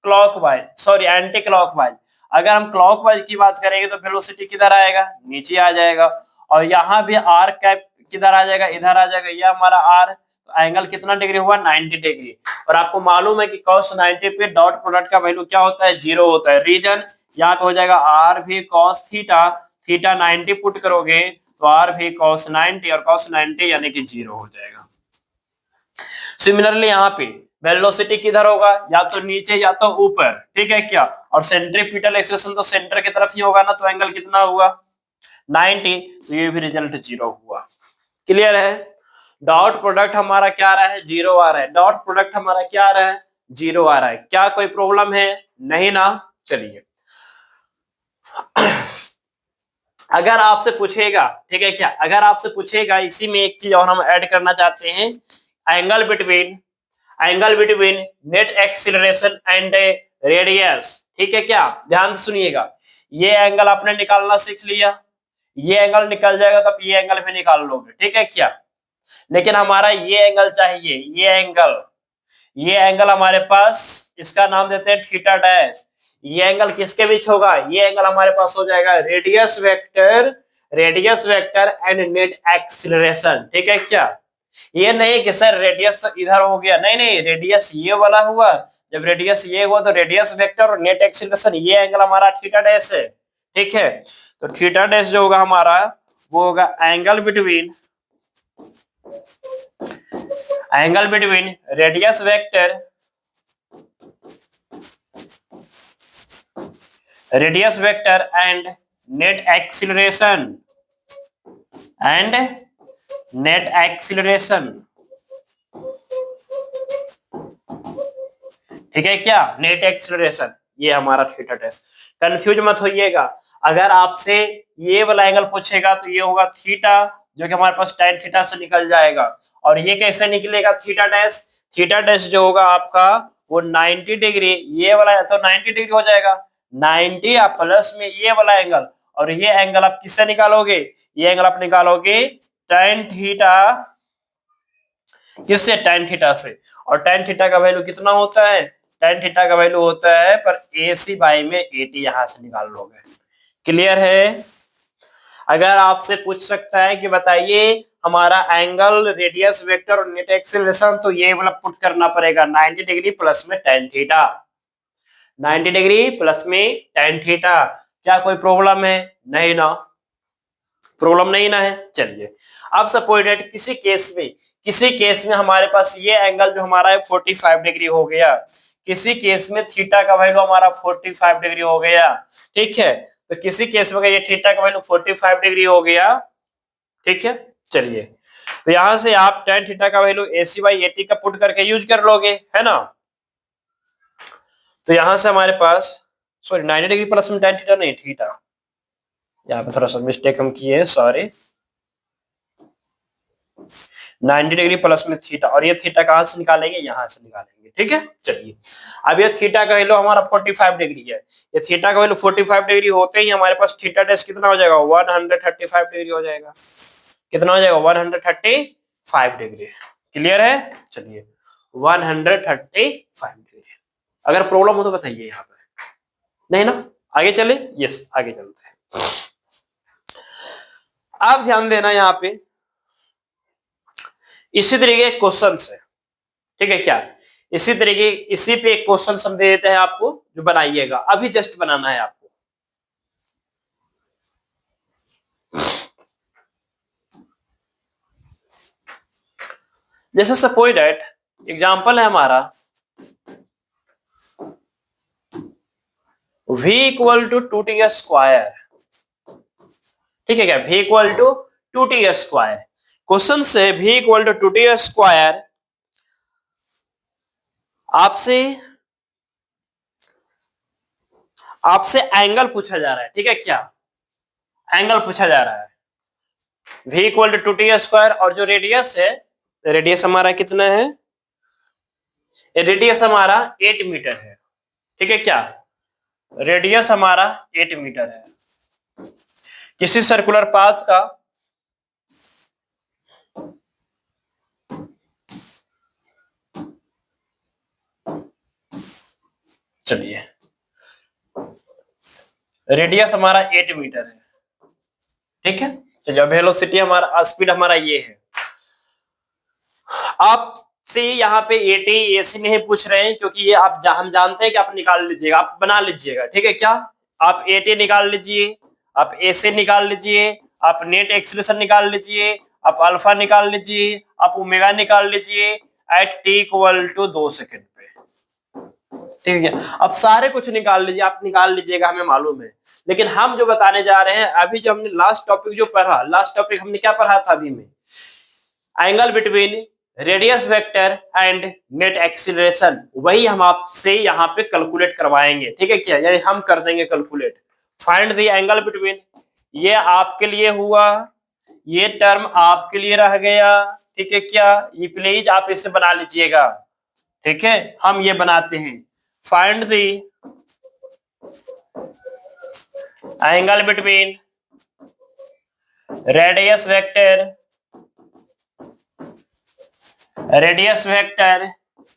एंटी क्लॉकवाइज, अगर हम क्लॉकवाइज की बात करेंगे तो वेलोसिटी किधर आएगा, नीचे आ जाएगा, और यहाँ भी आर कैप किधर आ जाएगा, इधर आ जाएगा, ये हमारा आर, तो एंगल कितना डिग्री हुआ, 90 डिग्री। और आपको मालूम है कि cos 90 पे डॉट प्रोडक्ट का वैल्यू क्या होता है, 0 होता है। रीजन यहाँ पे हो जाएगा आर भी cos थीटा, थीटा 90 पुट करोगे तो आर भी cos 90, और cos 90 यानी कि 0 हो जाएगा। सिमिलरली यहाँ पे वेलोसिटी किधर होगा, या तो नीचे या तो ऊपर, ठीक है क्या, और सेंट्रीपिटल एक्सीलरेशन तो सेंटर की तरफ ही होगा ना, तो एंगल कितना हुआ 90, तो ये भी रिजल्ट 0 हुआ। क्लियर है, डॉट प्रोडक्ट हमारा क्या आ रहा है, 0 आ रहा है, डॉट प्रोडक्ट हमारा क्या आ रहा है, 0 आ रहा है। क्या कोई प्रॉब्लम है, नहीं ना। चलिए अगर आपसे पूछेगा, ठीक है क्या, अगर आपसे पूछेगा, इसी में एक चीज और हम ऐड करना चाहते हैं, angle between net acceleration and radius, ठीक है क्या, ध्यान से सुनिएगा। ये एंगल आपने निकालना सीख लिया, ये एंगल निकल जाएगा तो आप ये एंगल भी निकाल लोगे, ठीक है क्या। लेकिन हमारा ये एंगल चाहिए, ये एंगल हमारे पास, इसका नाम देते हैं थीटा डैश। ये एंगल किसके बीच होगा, ये एंगल हमारे पास हो जाएगा radius vector and net acceleration, ठीक है क्या। ये नहीं कि सर रेडियस तो इधर हो गया, नहीं, रेडियस ये वाला हुआ, जब रेडियस ये हुआ तो रेडियस वेक्टर और नेट एक्सीलरेशन, ये एंगल हमारा थीटा डैश है, ठीक है। तो थीटा डैश जो होगा हमारा वो होगा angle angle between radius vector and net acceleration ठीक है क्या, नेट एक्सीलरेशन, ये हमारा थीटा टेस्ट। कंफ्यूज मत होइएगा, अगर आपसे ये वाला एंगल पूछेगा तो ये होगा थीटा, जो कि हमारे पास tan थीटा से निकल जाएगा। और ये कैसे निकलेगा थीटा डैश जो होगा आपका वो 90 डिग्री, ये वाला तो 90 डिग्री हो जाएगा, 90 और प्लस में ये वाला एंगल, और ये एंगल आप किससे निकालोगे, ये एंगल आप निकालोगे tan थीटा, किससे, tan थीटा से। और tan थीटा का वैल्यू कितना होता है, tan थीटा का वैल्यू होता है पर AC बाई में 80, यहां से निकाल लोगे। क्लियर है। अगर आपसे पूछ सकता है कि बताइए हमारा एंगल, रेडियस वेक्टर और नेट एक्सीलरेशन, तो ये वाला पुट करना पड़ेगा 90 डिग्री प्लस में tan थीटा, 90 डिग्री प्लस में tan थीटा। क्या कोई प्रॉब्लम है, नहीं ना, प्रॉब्लम नहीं ना है। चलिए अब सपोज दैट किसी केस में हमारे पास ये एंगल जो हमारा है 45 डिग्री हो गया, किसी केस में थीटा का वैल्यू हमारा 45 डिग्री हो गया, ठीक है। तो किसी केस में ये थीटा का वैल्यू 45 डिग्री हो गया, ठीक है। चलिए तो यहां से आप tan थीटा का वैल्यू AC बाई 80 का पुट करके यूज कर लोगे, है ना। तो यहां से हमारे पास, सॉरी 90 डिग्री प्लस में tan थीटा नहीं, थीटा, यहाँ पे थोड़ा सा मिस्टेक हम किए, सॉरी। 90 डिग्री प्लस में थीटा, और ये थीटा कहां से निकालेंगे, यहां से निकालेंगे, ठीक है। चलिए अब ये थीटा का वैल्यू हमारा 45 डिग्री है, ये थीटा का वैल्यू 45 डिग्री होते ही हमारे पास थीटा डैश कितना हो जाएगा, 135 डिग्री हो जाएगा। कितना हो जाएगा, 135 डिग्री। क्लियर है। चलिए 135 डिग्री। अगर प्रॉब्लम हो तो बताइए यहाँ पे, नहीं ना, आगे चले, यस आगे चलते हैं। आप ध्यान देना यहाँ पे, इसी तरीके के क्वेश्चन है, ठीक है क्या, इसी तरीके, इसी पे एक क्वेश्चन हम दे देते हैं आपको, जो बनाइएगा, अभी जस्ट बनाना है आपको। जैसे सपोज दैट एग्जांपल है हमारा v equal to 2t square, ठीक है क्या, v equal to 2t square. Question से v equal to 2t square आपसे एंगल पूछा जा रहा है, ठीक है क्या, एंगल पूछा जा रहा है v equal to 2t square, और जो रेडियस है, रेडियस हमारा कितना है, रेडियस हमारा 8 मीटर है, ठीक है क्या, रेडियस हमारा 8 मीटर है। किसी सर्कुलर पाथ का चलिए रेडियस हमारा 8 मीटर है, ठीक है। चलिए वेलोसिटी हमारा, स्पीड हमारा ये है। आपसे यहाँ पे 80 AC नहीं पूछ रहे हैं, क्योंकि ये आप हम जानते हैं कि आप निकाल लीजिएगा, आप बना लीजिएगा, ठीक है क्या, आप 80 निकाल लीजिए, आप AC निकाल लीजिए, आप नेट एक्सीलरेशन निकाल लीजिए, आप अल्फा निकाल लीजिए, आप ओमेगा निकाल लीजिए at t equal to 2 second पे, ठीक है। अब सारे कुछ निकाल लीजिए, आप निकाल लीजिएगा, हमें मालूम है। लेकिन हम जो बताने जा रहे हैं, अभी जो हमने लास्ट टॉपिक जो पढ़ा, लास्ट टॉपिक हमने क्या पढ़ा था अभी में, angle between radius vector and net acceleration, वही हम आपसे यहाँ पे कैलकुलेट करवाएंगे, ठीक है क्या, यानी हम कर देंगे calculate. Find the angle between, ये आपके लिए हुआ, ये टर्म आपके लिए रह गया, ठीक है क्या, ये प्लीज आप इसे बना लीजिएगा, ठीक है। हम ये बनाते हैं, find the angle between radius vector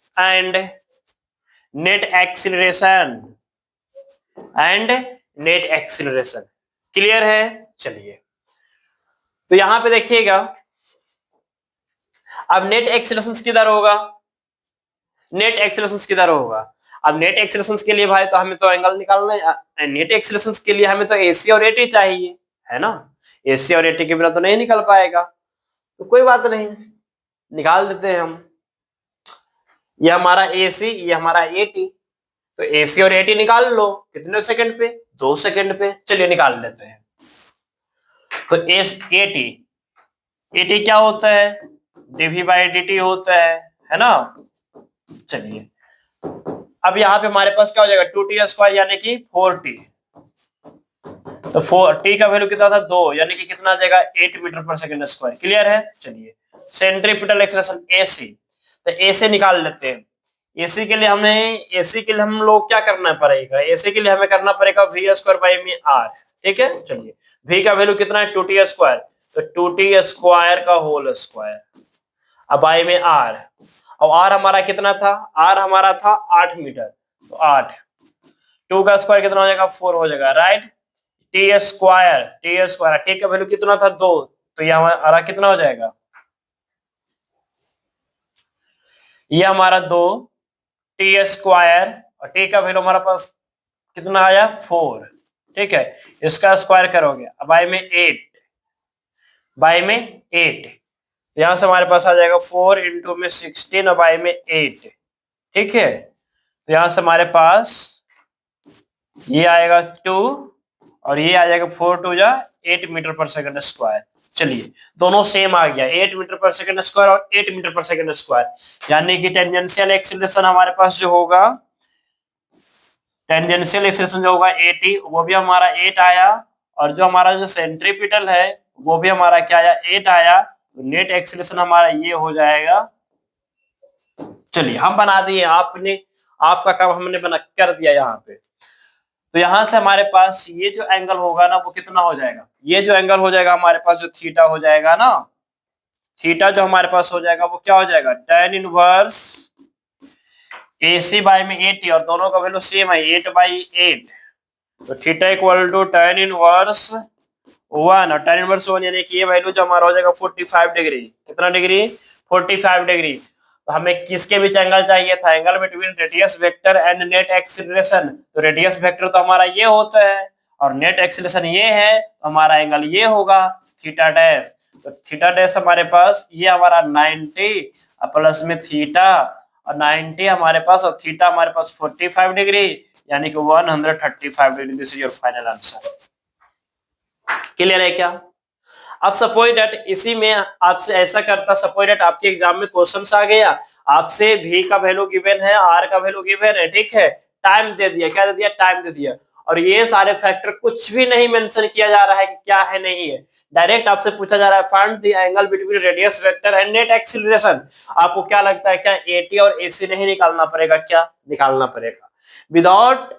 and net acceleration. Clear है। चलिए तो यहां पे देखिएगा, अब नेट एक्सीलरेशन किधर होगा, नेट एक्सीलरेशन किधर होगा। अब नेट एक्सीलरेशन के लिए भाई तो हमें तो एंगल निकालना है, नेट एक्सीलरेशन के लिए हमें तो AC और AT चाहिए, है ना, AC और AT के बिना तो नहीं निकल पाएगा, तो कोई बात नहीं, निकाल देते हैं हम। ये हमारा AC, ये हमारा AT। तो AC और AT निकाल लो, कितने सेकंड पे? 2 सेकंड पे। चलिए निकाल लेते हैं। तो AT क्या होता है? dV/dt होता है ना। चलिए अब यहाँ पे हमारे पास क्या हो जाएगा, 2t² यानी कि 4t। तो 4t का वैल्यू कितना था? 2, यानी कि कितना आ जाएगा? 8 मीटर पर सेकंड स्क्वायर। क्लियर है? चलिए सेंट्रीपिटल एक्सेलरेशन AC, तो AC निकाल लेते हैं। AC के लिए हम लोग क्या करना पड़ेगा? AC के लिए हमें करना पड़ेगा v²/r। ठीक है, चलिए v का वैल्यू कितना है? 2t², तो 2t² का होल स्क्वायर। अब i में r, और r हमारा कितना था? r हमारा था 8 मीटर, तो 8, 2 का स्क्वायर कितना हो जाएगा? 4 हो जाएगा, राइट। t का वैल्यू कितना था? 2, तो ये हमारा कितना हो जाएगा? ये हमारा 2t², और t का वैल्यू हमारा पास कितना आया? 4। ठीक है, इसका स्क्वायर करोगे, अब i में 8, बाई में 8, तो यहां से हमारे पास आ जाएगा 4 इंटू में 16 और बाई में 8। ठीक है, तो यहां से हमारे पास ये आएगा 2, और ये आ जाएगा 4 2 जा 8 मीटर पर सेकंड स्क्वायर। चलिए दोनों सेम आ गया, 8 मीटर पर सेकंड स्क्वायर और 8 मीटर पर सेकंड स्क्वायर, यानी कि टेंजेंशियल एक्सीलरेशन हमारे पास जो होगा, टेंजेंशियल एक्सीलरेशन जो होगा AT, वो भी हमारा 8 आया, और जो हमारा जो सेंट्रीपिटल है वो भी हमारा क्या आया? 8 आया। तो नेट एक्सीलरेशन हमारा ये हो जाएगा। चलिए हम बना दिए, आपका काम हमने बना कर दिया यहाँ पे। तो यहां से हमारे पास ये जो एंगल होगा ना, वो कितना हो जाएगा? ये जो एंगल हो जाएगा हमारे पास, जो थीटा हो जाएगा ना, थीटा जो हमारे पास हो जाएगा वो क्या हो जाएगा? tan इनवर्स AC बाय में AT, और दोनों का वैल्यू सेम है 8/8, तो theta equal to tan inverse 1, और tan इनवर्स 1 यानी कि ये वैल्यू जो हमारा हो जाएगा 45 डिग्री। कितना डिग्री? 45 डिग्री। तो हमें किसके बीच एंगल चाहिए था? Angle between radius vector and net acceleration. तो रेडियस वेक्टर तो हमारा ये होता है, और नेट एक्सीलरेशन ये है, तो हमारा एंगल ये होगा थीटा डैश। तो थीटा डैश हमारे पास ये हमारा 90 प्लस में थीटा, और 90 हमारे पास, और थीटा हमारे पास 45 डिग्री, यानी कि 135 degree. This is your final answer. Clear है क्या? अब सपोज दैट इसी में आपसे ऐसा करता, सपोज दैट आपके एग्जाम में क्वेश्चंस आ गया, आपसे v का वैल्यू गिवन है, r का वैल्यू गिवन है, ठीक है, टाइम दे दिया, क्या दे दिया? टाइम दे दिया, और ये सारे फैक्टर कुछ भी नहीं मेंशन किया जा रहा है कि क्या है नहीं है, डायरेक्ट आपसे पूछा जा रहा है find the angle between radius vector and net acceleration. आपको क्या लगता है, क्या AT और AC नहीं निकालना पड़ेगा? क्या निकालना पड़ेगा? विदाउट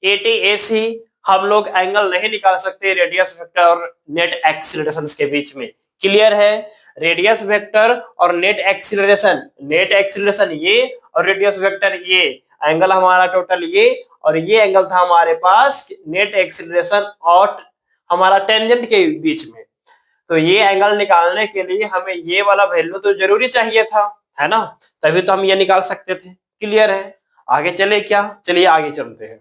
AT AC हम लोग एंगल नहीं निकाल सकते रेडियस वेक्टर और नेट एक्सीलरेशन के बीच में। क्लियर है? रेडियस वेक्टर और नेट एक्सीलरेशन ये, और रेडियस वेक्टर ये, एंगल हमारा टोटल ये, और ये एंगल था हमारे पास नेट एक्सीलरेशन और हमारा टेंजेंट के बीच में। तो ये एंगल निकालने के लिए हमें ये वाला वैल्यू तो जरूरी चाहिए था, है ना, तभी तो हम ये निकाल सकते थे। क्लियर है? आगे चले क्या? चलिए आगे चलते हैं।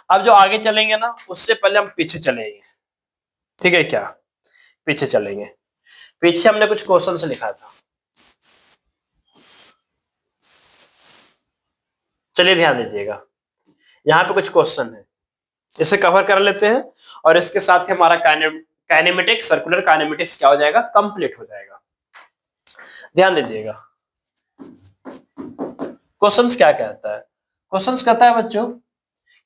अब जो आगे चलेंगे ना, उससे पहले हम पीछे चलेंगे। ठीक है क्या? पीछे चलेंगे। पीछे हमने कुछ क्वेश्चन लिखा था, चलिए ध्यान दीजिएगा। यहाँ पे कुछ क्वेश्चन है, इसे कवर कर लेते हैं, और इसके साथ ही हमारा काइनेमेटिक्स, सर्कुलर काइनेमेटिक्स क्या हो जाएगा? कंप्लीट हो जाएगा। ध्यान दीजिएगा, क्वेश्चंस क्या कहता है? क्वेश्चंस कहता है बच्चों,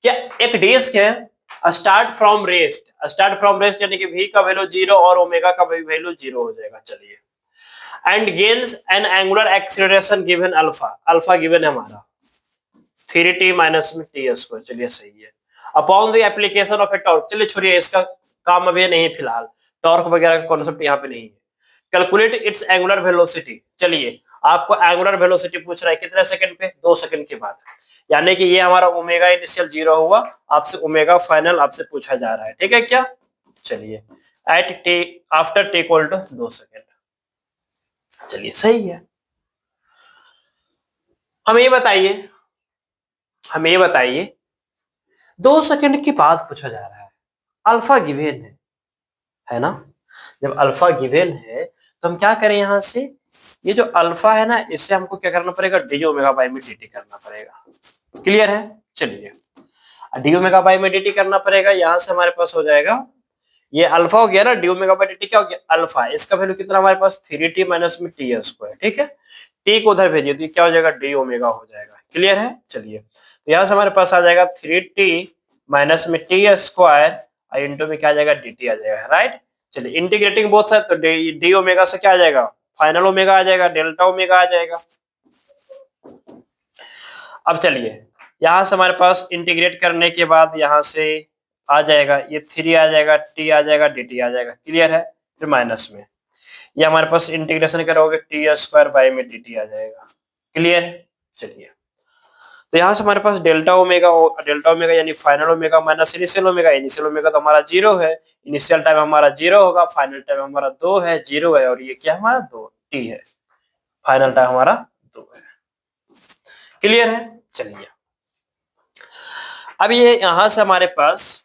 क्या एक डिस्क है, स्टार्ट फ्रॉम रेस्ट यानी कि v का वैल्यू 0 और ओमेगा का वैल्यू 0 हो जाएगा। चलिए, and gains N angular acceleration given alpha given है हमारा 3t माइनस में t²। चलिए सही है। Upon the application of A torque, चलिए छोड़िए, इसका काम अभी नहीं फिलहाल, टॉर्क वगैरह का कॉन्सेप्ट यहाँ पे नहीं है। कैलकुलेट इट्स एंगुलर वेलोसिटी, चलिए आपको एंगुलर वेलोसिटी पूछ रहा है, कितने सेकंड पे? 2 सेकंड के बाद, यानी कि ये हमारा ओमेगा इनिशियल 0 हुआ, आपसे ओमेगा फाइनल आपसे पूछा जा रहा है। ठीक है क्या? चलिए at T after T equal to 2 second. चलिए सही है। हमें ये बताइए 2 सेकंड के बाद पूछा जा रहा है, अल्फा गिवन है ना? जब अल्फा गिवन है तो हम क्या करें यहाँ से, ये जो अल्फा है ना इससे हमको क्या करना पड़ेगा, डी ओमेगा बाई में dt करना पड़ेगा। क्लियर है? चलिए डी ओमेगा बाई में dt करना पड़ेगा। यहाँ से हमारे पास हो जाएगा, ये अल्फा हो गया ना, डी ओमेगा बाई dt क्या हो गया, अल्फा। इसका वैल्यू कितना हमारे पास 3t माइनस में टी स्क्वायर। ठीक है, टी को उधर भेजिए तो ये क्या हो जाएगा, डी ओमेगा हो जाएगा। क्लियर है? चलिए तो यहाँ से हमारे पास आ जाएगा 3t माइनस में टी स्क्वायर और इंटू में क्या आ जाएगा, dt आ जाएगा। राइट, चलिए इंटीग्रेटिंग बोथ साइड तो डी ओमेगा से क्या आ जाएगा, फाइनल ओमेगा आ जाएगा, डेल्टा ओमेगा आ जाएगा। अब चलिए यहां से हमारे पास इंटीग्रेट करने के बाद यहाँ से आ जाएगा, ये 3 आ जाएगा, t आ जाएगा, dt आ जाएगा। क्लियर है? फिर माइनस में ये हमारे पास इंटीग्रेशन करोगे टी स्क्वायर बाई में dt आ जाएगा। क्लियर? चलिए तो यहाँ से हमारे पास डेल्टा ओमेगा यानी final omega minus initial omega. Initial omega तो हमारा 0 है, इनिशियल टाइम हमारा 0 होगा, फाइनल टाइम हमारा 2 है, 0 है, और ये क्या हमारा 2 t है, फाइनल टाइम हमारा 2 है। क्लियर है? चलिए अब ये यहाँ से हमारे पास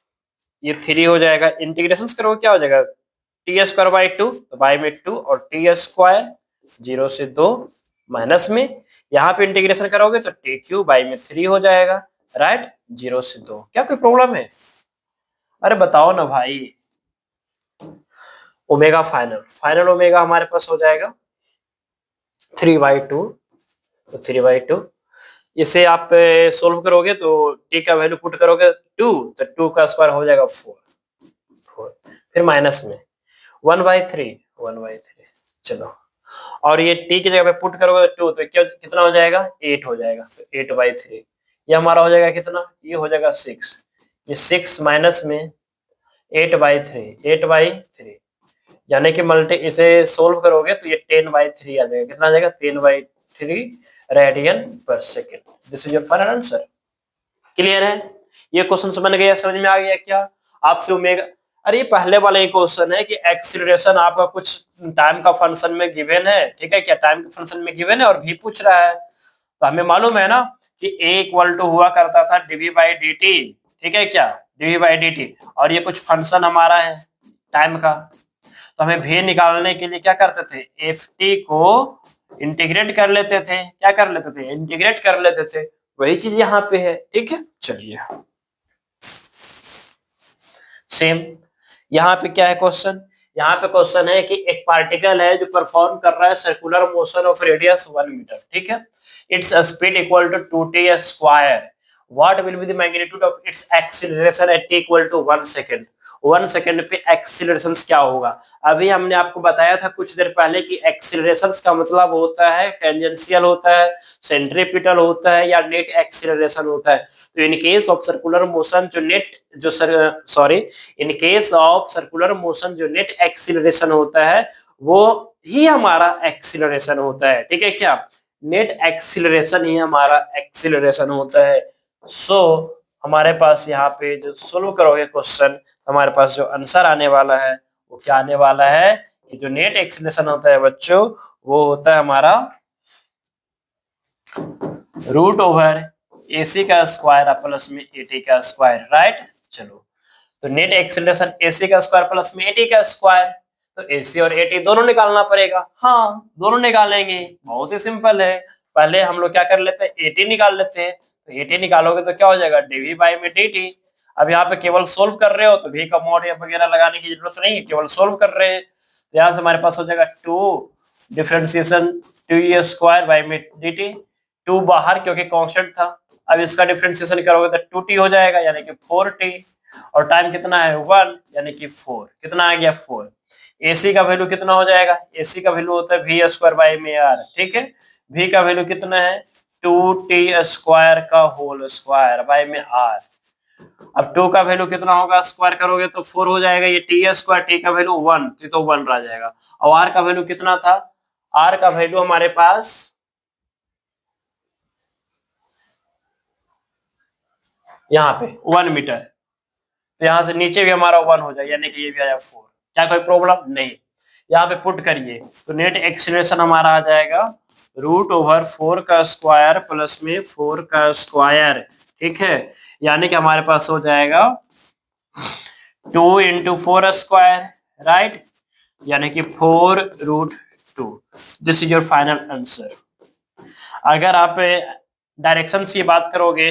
ये 3 हो जाएगा, इंटीग्रेशन करोगे क्या हो जाएगा, टी स्क्वायर बाई 2 तो बाई में 2 और टी स्क्वायर 0 से 2 माइनस में यहाँ पे इंटीग्रेशन करोगे तो टी क्यू बाई में 3 हो जाएगा। राइट, 0 से 2। क्या कोई प्रॉब्लम है? अरे बताओ ना भाई। ओमेगा फाइनल ओमेगा हमारे पास हो जाएगा 3/2 तो 3/2। इसे आप सोल्व करोगे तो टी का वैल्यू पुट करोगे 2 तो 2 का स्क्वायर हो जाएगा 4। फिर माइनस में 1/3। चलो, और ये टी की जगह पे पुट करोगे 2 तो क्या कितना हो जाएगा, 8 हो जाएगा। तो 8/3 ये हमारा हो जाएगा कितना, ये हो जाएगा 6। ये 6 माइनस में 8/3 यानी कि मल्टी इसे सोल्व करोगे तो ये 10/3 आ जाएगा। कितना आ जाएगा, 10/3 रेडियन पर second. This is your final answer. Clear है? ये क्वेश्चन बन गया, समझ में आ गया क्या आपसे ओमेगा। अरे ये पहले वाला एक क्वेश्चन है कि एक्सीलरेशन आपका कुछ टाइम का फंक्शन में गिवन है, ठीक है क्या, टाइम के फंक्शन में गिवन है और भी पूछ रहा है। तो हमें मालूम है ना कि a इक्वल टू हुआ करता था dv/dt, ठीक है क्या, dv/dt, और ये कुछ फंक्शन हमारा है टाइम का। तो हमें v निकालने के लिए क्या करते थे, ft को इंटीग्रेट कर लेते थे। क्या कर लेते थे, इंटीग्रेट कर लेते थे। वही चीज यहाँ पे है। ठीक है, चलिए सेम यहाँ पे क्या है क्वेश्चन, यहाँ पे क्वेश्चन है कि एक पार्टिकल है जो परफॉर्म कर रहा है circular motion of radius 1 meter. ठीक है, its speed equal to 2t square. What will be the magnitude of its acceleration at t equal to 1 second. 1 second पे एक्सीलरेशन क्या होगा। अभी हमने आपको बताया था कुछ देर पहले कि एक्सीलरेशन का मतलब होता है टेंजेंशियल होता है, सेंट्रीपिटल होता है, या नेट एक्सीलरेशन होता है। तो in case of circular motion in case of circular motion जो नेट एक्सीलरेशन होता है वो ही हमारा एक्सीलरेशन होता है। ठीक है क्या, नेट एक्सीलरेशन ही हमारा एक्सीलरेशन होता है। सो हमारे पास यहाँ पे जो सोल्व करोगे क्वेश्चन, हमारे पास जो आंसर आने वाला है वो क्या आने वाला है कि जो नेट एक्सीलरेशन होता है बच्चों वो होता है हमारा √AC का स्क्वायर प्लस में AT का स्क्वायर। राइट, चलो तो नेट एक्सीलरेशन AC का स्क्वायर प्लस में AT का स्क्वायर, तो AC और AT दोनों निकालना पड़ेगा। हाँ दोनों निकालेंगे, बहुत ही सिंपल है। पहले हम लोग क्या कर लेते हैं, AT निकाल लेते हैं। तो AT निकालोगे तो क्या हो जाएगा, dv बाई में dt। अब यहाँ पे केवल सोल्व कर रहे हो तो v का मॉड वगैरह लगाने की जरूरत नहीं है, केवल सोल्व कर रहे हैं। तो यहाँ से हमारे पास हो जाएगा 2 डिफरेंशिएशन 2e स्क्वायर बाई में dt। 2 बाहर क्योंकि कांस्टेंट था, अब इसका डिफरेंशिएशन करोगे तो 2t हो जाएगा यानी कि 4t, और टाइम कितना है 1 यानी कि 4। कितना आ गया 4। AC का वैल्यू कितना हो जाएगा, AC का वैल्यू होता है v स्क्वायर बाई में r। ठीक है, v का वैल्यू कितना है 2t स्क्वायर का होल स्क्वायर बाई में r। अब 2 का वैल्यू कितना होगा, स्क्वायर करोगे तो 4 हो जाएगा, ये t स्क्वायर, t का वैल्यू 1 तो 1 रह जाएगा। और r का वैल्यू कितना था, r का वैल्यू हमारे पास यहाँ पे 1 मीटर, तो यहाँ से नीचे भी हमारा 1 हो जाएगा यानी कि ये भी आया 4। क्या कोई प्रॉब्लम नहीं, यहाँ पे पुट करिए तो नेट एक्सीलरेशन हमारा आ जाएगा √4 का स्क्वायर प्लस में 4 का स्क्वायर। ठीक है, यानी कि हमारे पास हो जाएगा 2 × 4 स्क्वायर। राइट, यानी कि 4 √2 2। This is your final answer. अगर आप डायरेक्शन की बात करोगे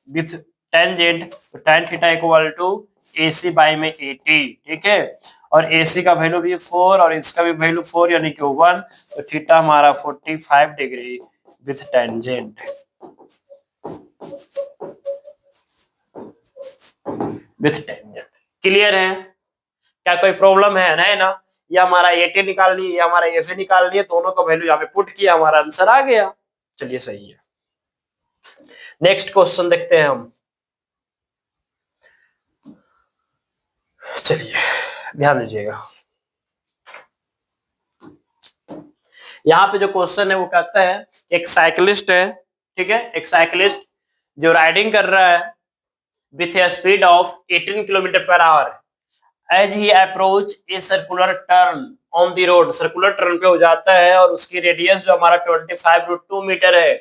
विथ टेंजेंट, तो tan theta equal to AC by में 80, ठीक है। और AC का वैल्यू भी 4 और इसका भी वैल्यू 4 यानी कि 1, तो थीटा हमारा 45 degree with tangent, with tangent. Clear है? क्या कोई प्रॉब्लम है? नहीं ना? ये हमारा 80 निकाल लिए, ये हमारा AC निकाल लिए, दोनों का वैल्यू यहाँ पे पुट किया, हमारा आंसर आ गया। चलिए सही है। नेक्स्ट क्वेश्चन देखते हैं हम। चलिए ध्यान दीजिएगा, यहाँ पे जो क्वेश्चन है वो कहता है एक साइकिलिस्ट है, ठीक है, एक साइकिलिस्ट जो राइडिंग कर रहा है with a speed of 18 kilometer पर hour as he approach a circular turn on the road. Circular turn पे हो जाता है और उसकी रेडियस जो हमारा 25√2 मीटर है।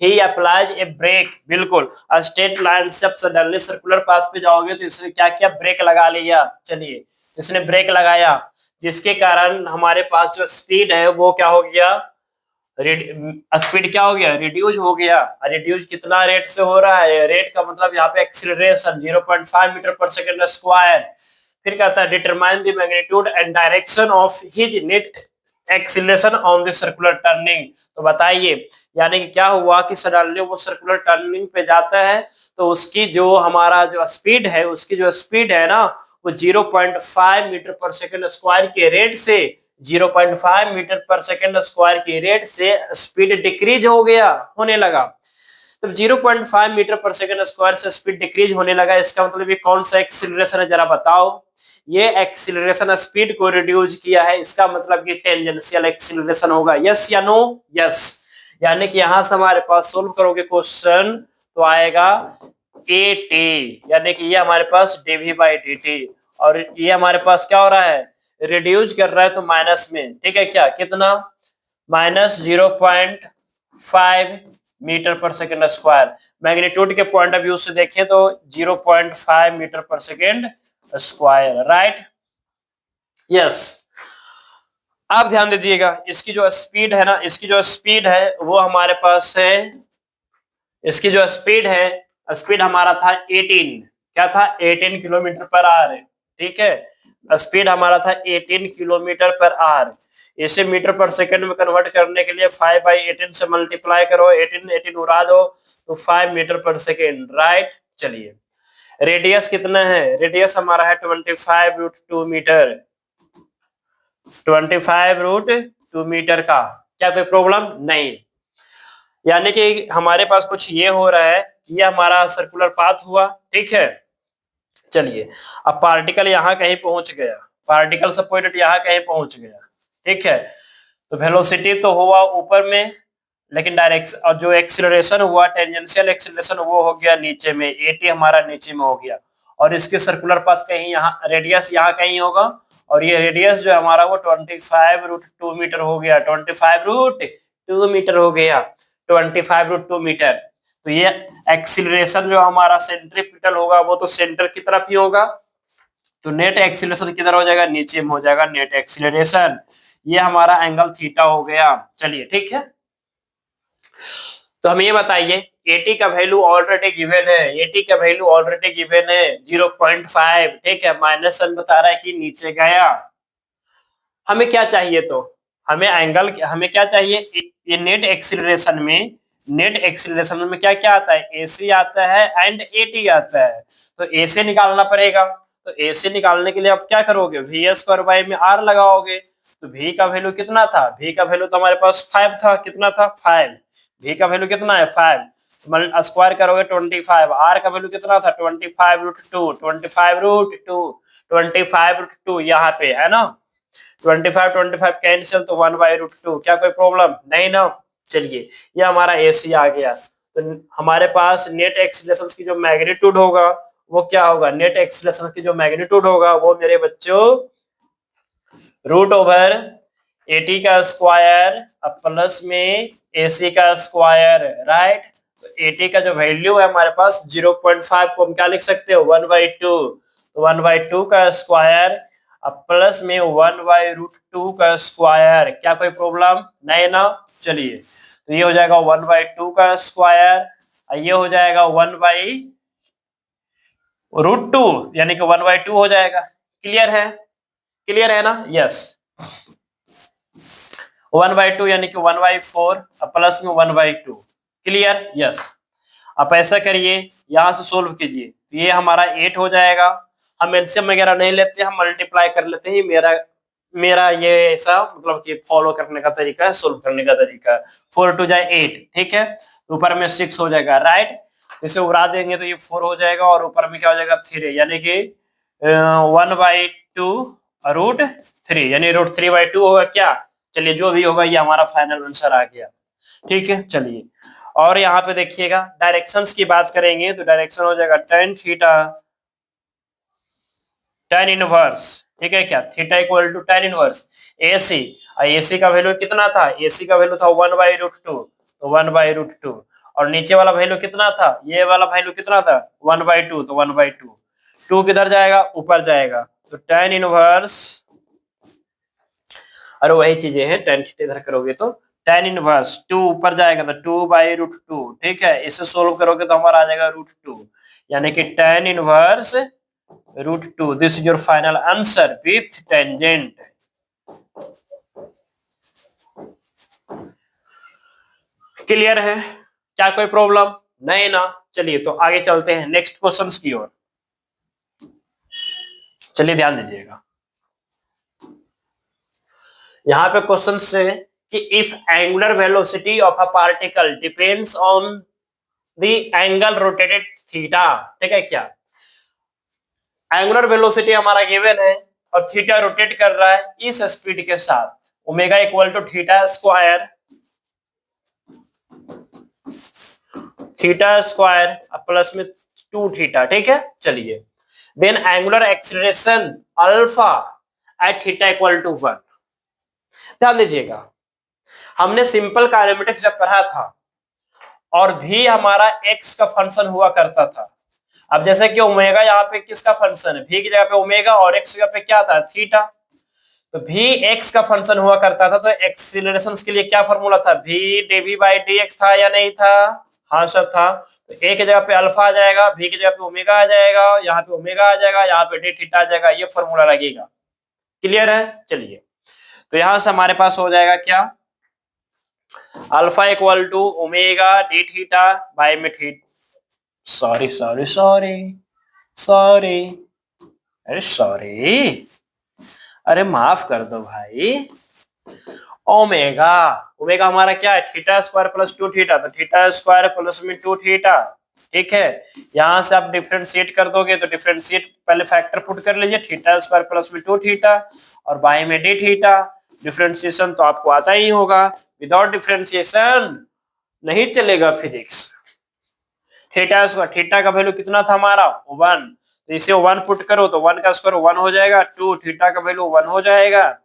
ही अप्लाइज ए ब्रेक, बिल्कुल स्ट्रेट लाइन से सडनली सर्कुलर पाथ पे जाओगे तो इसने क्या किया, ब्रेक लगा लिया। चलिए, इसने ब्रेक लगाया जिसके कारण हमारे पास जो स्पीड है वो क्या हो गया, स्पीड क्या हो गया, रिड्यूस हो गया। रिड्यूस कितना रेट से हो रहा है, रेट का मतलब यहाँ पे एक्सीलरेशन 0.5 मीटर पर सेकेंड स्क्वायर। फिर कहता है determine the magnitude and direction of his net acceleration on the circular turning. तो बताइए, यानी कि क्या हुआ कि सडनली वो सर्कुलर टर्निंग पे जाता है तो उसकी जो हमारा जो स्पीड है, उसकी जो स्पीड है ना वो 0.5 मीटर पर सेकेंड स्क्वायर के रेट से 0.5 मीटर पर सेकेंड स्क्वायर की रेट से स्पीड डिक्रीज हो गया, होने लगा। तब 0.5 मीटर पर सेकेंड स्क्वायर से स्पीड डिक्रीज होने लगा, इसका मतलब ये कौन सा एक्सीलरेशन है जरा बताओ। ये एक्सीलरेशन स्पीड को रिड्यूस किया है, इसका मतलब ये टेंजेंशियल एक्सीलरेशन होगा। यस या नो? यस। यानी कि यहां से हमारे पास सोल्व करोगे क्वेश्चन तो आएगा AT, यानी कि ये हमारे पास dv/dt, और ये हमारे पास क्या हो रहा है, रिड्यूस कर रहा है तो माइनस में, ठीक है क्या, कितना, माइनस 0.5 मीटर पर सेकेंड स्क्वायर। मैग्नीट्यूड के पॉइंट ऑफ व्यू से देखें तो 0.5 मीटर पर सेकेंड स्क्वायर, राइट? यस। आप ध्यान दीजिएगा, इसकी जो स्पीड है ना, इसकी जो स्पीड है वो हमारे पास है, इसकी जो स्पीड है, स्पीड हमारा था 18, क्या था, 18 किलोमीटर पर आवर, ठीक है। स्पीड हमारा था 18 किलोमीटर पर आवर। इसे मीटर पर सेकंड में कन्वर्ट करने के लिए 5/18 से मल्टीप्लाई करो, 18 उड़ा दो तो 5 मीटर पर सेकेंड, राइट? चलिए, रेडियस कितना है, रेडियस हमारा है 25√2 मीटर, 25√2 मीटर का। क्या कोई प्रॉब्लम? नहीं। यानी कि हमारे पास कुछ ये हो रहा है कि ये हमारा सर्कुलर पाथ हुआ, ठीक है। चलिए, अब पार्टिकल यहाँ कहीं पहुंच गया, पार्टिकल से पॉइंट यहाँ कहीं पहुंच गया, ठीक है। तो वेलोसिटी तो हुआ ऊपर में, लेकिन डायरेक्शन और जो एक्सीलरेशन हुआ, टेंजेंशियल एक्सीलरेशन, वो हो गया नीचे में, AT हमारा नीचे में हो गया। और इसके सर्कुलर पाथ कहीं यहाँ, रेडियस यहाँ कहीं होगा, और ये रेडियस जो हमारा वो 25√2 मीटर हो गया, 25√2 मीटर हो गया, 25√2 मीटर। तो ये एक्सीलरेशन जो हमारा सेंट्रीपिटल होगा वो तो सेंटर की तरफ ही होगा, तो नेट एक्सीलरेशन किधर हो जाएगा, नीचे में हो जाएगा नेट एक्सीलरेशन। ये हमारा एंगल थीटा हो गया। चलिए, ठीक है। तो हम ये बताइए, AT का वैल्यू ऑलरेडी गिवन है, AT का वैल्यू ऑलरेडी गिवन है 0.5, ठीक है। -1 बता रहा है कि नीचे गया। हमें क्या चाहिए, तो हमें एंगल, हमें क्या चाहिए, ये नेट एक्सीलरेशन में, नेट एक्सीलरेशन में क्या क्या आता है, AC आता है एंड AT आता है। तो AC निकालना पड़ेगा, तो AC निकालने के लिए आप क्या करोगे, v² में r लगाओगे। तो v का वैल्यू कितना था, v का वैल्यू तो हमारे पास 5 था, कितना था, 5। v का वैल्यू कितना है, 5, स्क्वायर करोगे 25। r का वैल्यू कितना था, 25√2, 25√2 यहाँ पे है ना, 25 कैंसिल तो 1/√2। क्या कोई प्रॉब्लम? नहीं ना। चलिए, ये हमारा AC आ गया। तो हमारे पास नेट एक्सीलरेशन की जो मैग्नीट्यूड होगा वो क्या होगा, नेट एक्सीलरेशन की जो मैग्नीट्यूड होगा वो मेरे बच्चों √AT का स्क्वायर प्लस में AC का स्क्वायर, राइट? तो AT का जो वैल्यू है हमारे पास 0.5 को हम क्या लिख सकते हो, 1/2। तो 1/2 का स्क्वायर अब प्लस में 1/√2 का स्क्वायर, क्या कोई प्रॉब्लम नहीं ना। चलिए तो ये हो जाएगा 1/2 का स्क्वायर, ये हो जाएगा 1/√2 यानी कि 1/2 हो जाएगा। क्लियर है, क्लियर है ना। यस 1/2 यानी कि 1/4 प्लस में 1/2। Clear, yes. आप ऐसा करिए, यहां से सोल्व कीजिए तो ये हमारा 8 हो जाएगा। हम एलसीएम वगैरह नहीं लेते, हम मल्टीप्लाई कर लेते हैं। मेरा मेरा ये ऐसा मतलब कि फॉलो करने का तरीका है, सोल्व करने का तरीका है। 4 टू जाए 8, ठीक है। ऊपर में 6 हो जाएगा, राइट। इसे उड़ा देंगे तो ये 4 हो जाएगा और ऊपर में क्या हो जाएगा 3, यानी कि 1/2√3 यानी √3/2 होगा क्या। चलिए जो भी होगा ये हमारा फाइनल आंसर आ गया। ठीक है, चलिए और यहाँ पे देखिएगा डायरेक्शंस की बात करेंगे तो डायरेक्शन हो जाएगा tan थीटा tan इनवर्स, ठीक है क्या, theta equal to tan inverse AC। AC का वैल्यू कितना था, AC का वैल्यू था 1/√2, तो 1/√2। और नीचे वाला वैल्यू कितना था, ये वाला वैल्यू कितना था 1/2, तो 1/2। 2 किधर जाएगा, ऊपर जाएगा, तो tan इनवर्स, और वही चीजें हैं, tan थीटा इधर करोगे तो tan इनवर्स 2 ऊपर जाएगा तो 2/√2, ठीक है। इसे सोल्व करोगे तो हमारा आ जाएगा √2, यानी कि tan inverse √2। This is your final answer with tangent. Clear है, क्या कोई प्रॉब्लम नहीं ना। चलिए तो आगे चलते हैं नेक्स्ट क्वेश्चंस की ओर। चलिए ध्यान दीजिएगा, यहाँ पे क्वेश्चन से कि if angular velocity of a particle depends on the angle rotated theta, ठीक है क्या। एंगुलर वेलोसिटी हमारा गिवन है और थीटा रोटेट कर रहा है इस स्पीड के साथ, omega equal to theta square, theta square plus में 2 थीटा, ठीक है। चलिए then angular acceleration alpha at theta equal to 1। ध्यान दीजिएगा, हमने सिंपल काइनेमेटिक्स जब पढ़ा था और भी हमारा एक्स का फंक्शन हुआ करता था। अब जैसे कि ओमेगा यहाँ पे किसका फंक्शन है, भी की जगह पे ओमेगा और एक्स की जगह पे क्या था थीटा, तो भी एक्स का फंक्शन हुआ करता था। तो एक्सीलरेशन के लिए क्या फॉर्मूला था, भी डीवी बाई डी एक्स था या नहीं था, हाँ सर था। तो ए की जगह पे अल्फा आ जाएगा, भी की जगह पे ओमेगा आ जाएगा, यहाँ पे ओमेगा आ जाएगा, यहाँ पे डी थीटा आ जाएगा, ये फॉर्मूला लगेगा। क्लियर है, चलिए तो यहां से हमारे पास हो जाएगा क्या, alpha equal to omega d theta by में theta, sorry sorry sorry sorry, अरे सॉरी, अरे माफ कर दो भाई। ओमेगा, ओमेगा हमारा क्या है थीटा स्क्वायर प्लस 2 थीटा, तो थीटा स्क्वायर प्लस में 2 थीटा, ठीक है। यहां से आप डिफरेंशिएट कर दोगे तो डिफरेंशिएट पहले फैक्टर पुट कर लीजिए, थीटा स्क्वायर प्लस में 2 थीटा और बाई में डी थीटा। डिफरेंशिएशन तो आपको आता ही होगा, विदाउट डिफरेंशिएशन नहीं चलेगा फिजिक्स। थीटा स्क्वायर, थीटा का वैल्यू कितना था हमारा 1, तो इसे 1 पुट करो तो 1 का स्क्वायर 1 हो जाएगा, 2 थीटा का वैल्यू 1 हो जाएगा।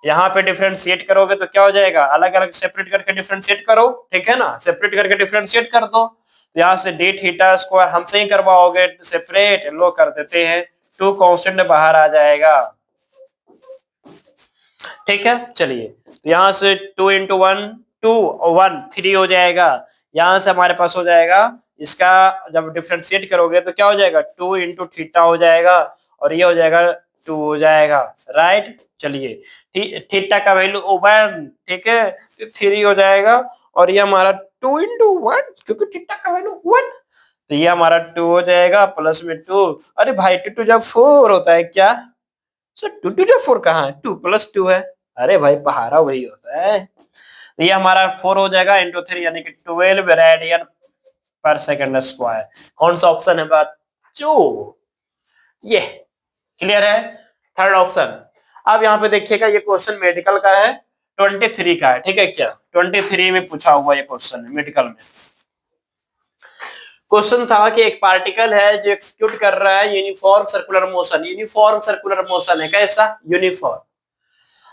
यहाँ पे डिफरेंशिएट करोगे तो क्या हो जाएगा, अलग अलग सेपरेट करके डिफरेंशिएट करो, ठीक है ना, सेपरेट करके डिफरेंशिएट कर दो। तो यहाँ से डी थीटा स्क्वायर हमसे ही करवाओगे सेपरेट, लो कर देते हैं, 2 कांस्टेंट बाहर आ जाएगा, ठीक है। चलिए तो यहाँ से 2 इंटू 1 2 और 1 3 हो जाएगा। यहाँ से हमारे पास हो जाएगा, इसका जब डिफरेंशिएट करोगे तो क्या हो जाएगा 2 इंटू थीटा हो जाएगा और ये हो जाएगा 2 हो जाएगा, राइट। चलिए थीटा का वैल्यू 1, ठीक है, तो 3 हो जाएगा और ये हमारा 2 इंटू 1 क्योंकि थीटा का वैल्यू 1, तो ये हमारा 2 हो जाएगा प्लस में 2। अरे भाई 2 जब 4 होता है क्या, सर 2 जब 4 कहाँ है, 2 प्लस 2 है, अरे भाई पहाड़ा वही होता है। तो ये हमारा 4 हो जाएगा इंटू 3 यानी कि 12 रेडियन पर सेकंड स्क्वायर। कौन सा ऑप्शन है बच्चों, ये क्लियर है, थर्ड ऑप्शन। अब यहाँ पे देखिएगा ये क्वेश्चन मेडिकल का है, 23 का है, ठीक है क्या, 23 में पूछा हुआ ये क्वेश्चन है मेडिकल में। क्वेश्चन था कि एक पार्टिकल है जो एक्सिक्यूट कर रहा है uniform circular motion, uniform circular motion है, कैसा यूनिफॉर्म,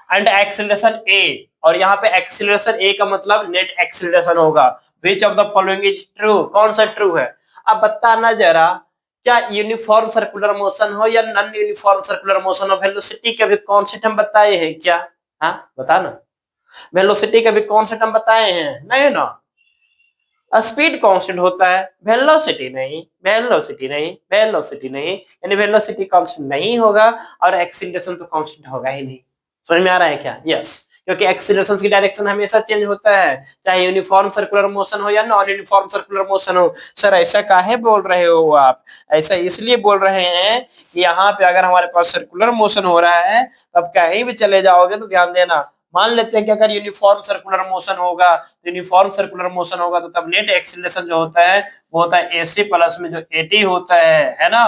एंड एक्सीलरेशन ए, और यहाँ पे एक्सीलरेशन ए का मतलब नेट एक्सीलरेशन होगा। Which of the following is true, कौन सा ट्रू है, अब बताना जरा क्या यूनिफॉर्म सर्कुलर मोशन हो या नॉन यूनिफॉर्म सर्कुलर मोशन हो, वेलोसिटी के भी कॉन्सेप्ट हम बताए हैं क्या? हाँ बता ना, वेलोसिटी के भी कॉन्सेप्ट हम बताए हैं नहीं ना? स्पीड कांस्टेंट होता है, वेलोसिटी नहीं, वेलोसिटी नहीं, वेलोसिटी नहीं, यानी वेलोसिटी कांस्टेंट नहीं होगा और एक्सीलरेशन तो कांस्टेंट होगा ही नहीं। समझ में आ रहा है क्या? यस, क्योंकि एक्सीलरेशन की डायरेक्शन हमेशा चेंज होता है, चाहे यूनिफॉर्म सर्कुलर मोशन हो या नॉन यूनिफॉर्म सर्कुलर मोशन हो। सर ऐसा काहे बोल रहे हो आप? ऐसा इसलिए बोल रहे हैं कि यहाँ पे अगर हमारे पास सर्कुलर मोशन हो रहा है, तब कहीं भी चले जाओगे तो ध्यान देना, मान लेते हैं कि अगर यूनिफॉर्म सर्कुलर मोशन होगा, तो यूनिफॉर्म सर्कुलर मोशन होगा तो तब नेट एक्सीलरेशन जो होता है वो होता है AC प्लस में जो AT होता है ना?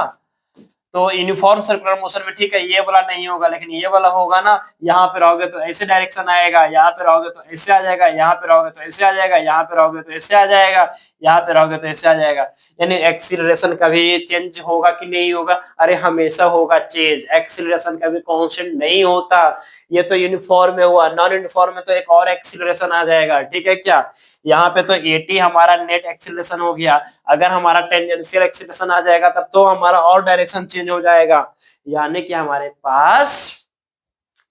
तो यूनिफॉर्म सर्कुलर मोशन में ठीक है ये वाला नहीं होगा, लेकिन ये वाला होगा ना, यहाँ पे रहोगे तो ऐसे डायरेक्शन आएगा, यहाँ पे रहोगे तो ऐसे आ जाएगा, यहाँ पे रहोगे तो ऐसे आ जाएगा, यहाँ पे रहोगे तो ऐसे आ जाएगा, यहाँ पे रहोगे तो ऐसे आ जाएगा। यानी एक्सीलरेशन कभी चेंज होगा कि नहीं होगा? अरे हमेशा होगा चेंज, एक्सीलरेशन कभी कांस्टेंट नहीं होता। ये तो यूनिफॉर्म में हुआ, नॉन यूनिफॉर्म में तो एक और एक्सीलरेशन आ जाएगा, ठीक है क्या? यहाँ पे तो AT हमारा नेट एक्सीलरेशन हो गया, अगर हमारा टेंजेंशियल एक्सीलरेशन आ जाएगा तब तो हमारा और डायरेक्शन चेंज हो जाएगा, यानी कि हमारे पास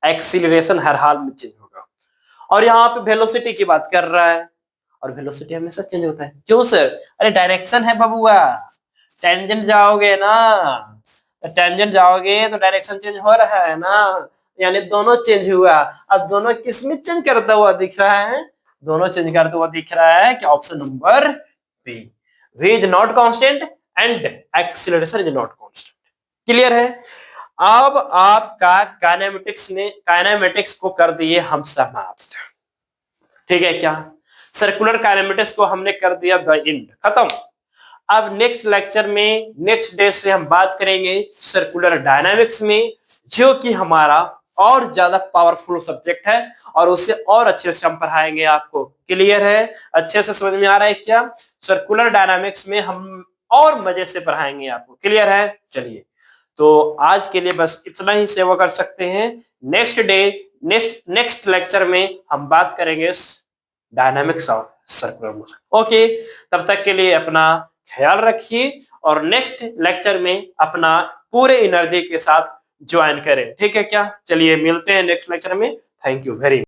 एक्सीलरेशन हर हाल में चेंज होगा। और यहाँ पे वेलोसिटी की बात कर रहा है, और वेलोसिटी हमेशा चेंज होता है। क्यों सर? अरे डायरेक्शन है बबुआ, टेंजेंट जाओगे ना, टेंजेंट जाओगे तो डायरेक्शन चेंज हो रहा है ना, यानी दोनों चेंज हुआ। अब दोनों किसमें चेंज करता हुआ दिख रहा है? दोनों चेंज करता हुआ दिख रहा है कि option number B, v is not constant and acceleration is not constant. Clear है? अब आपका काइनेमेटिक्स को कर दिए हम समाप्त, ठीक है क्या? सर्कुलर काइनेमेटिक्स को हमने कर दिया द एंड, खत्म। अब नेक्स्ट लेक्चर में, नेक्स्ट डे से हम बात करेंगे सर्कुलर डायनामिक्स में, जो कि हमारा और ज्यादा पावरफुल सब्जेक्ट है और उसे और अच्छे से हम पढ़ाएंगे आपको। क्लियर है? अच्छे से समझ में आ रहा है क्या? सर्कुलर डायनामिक्स में हम और मजे से पढ़ाएंगे आपको। क्लियर है? चलिए, तो आज के लिए बस इतना ही सेवा कर सकते हैं। नेक्स्ट डे, नेक्स्ट लेक्चर में हम बात करेंगे dynamics of circular motion. Okay, तब तक के लिए अपना ख्याल रखिए और नेक्स्ट लेक्चर में अपना पूरे एनर्जी के साथ ज्वाइन करें, ठीक है क्या? चलिए मिलते हैं नेक्स्ट लेक्चर में। Thank you very much.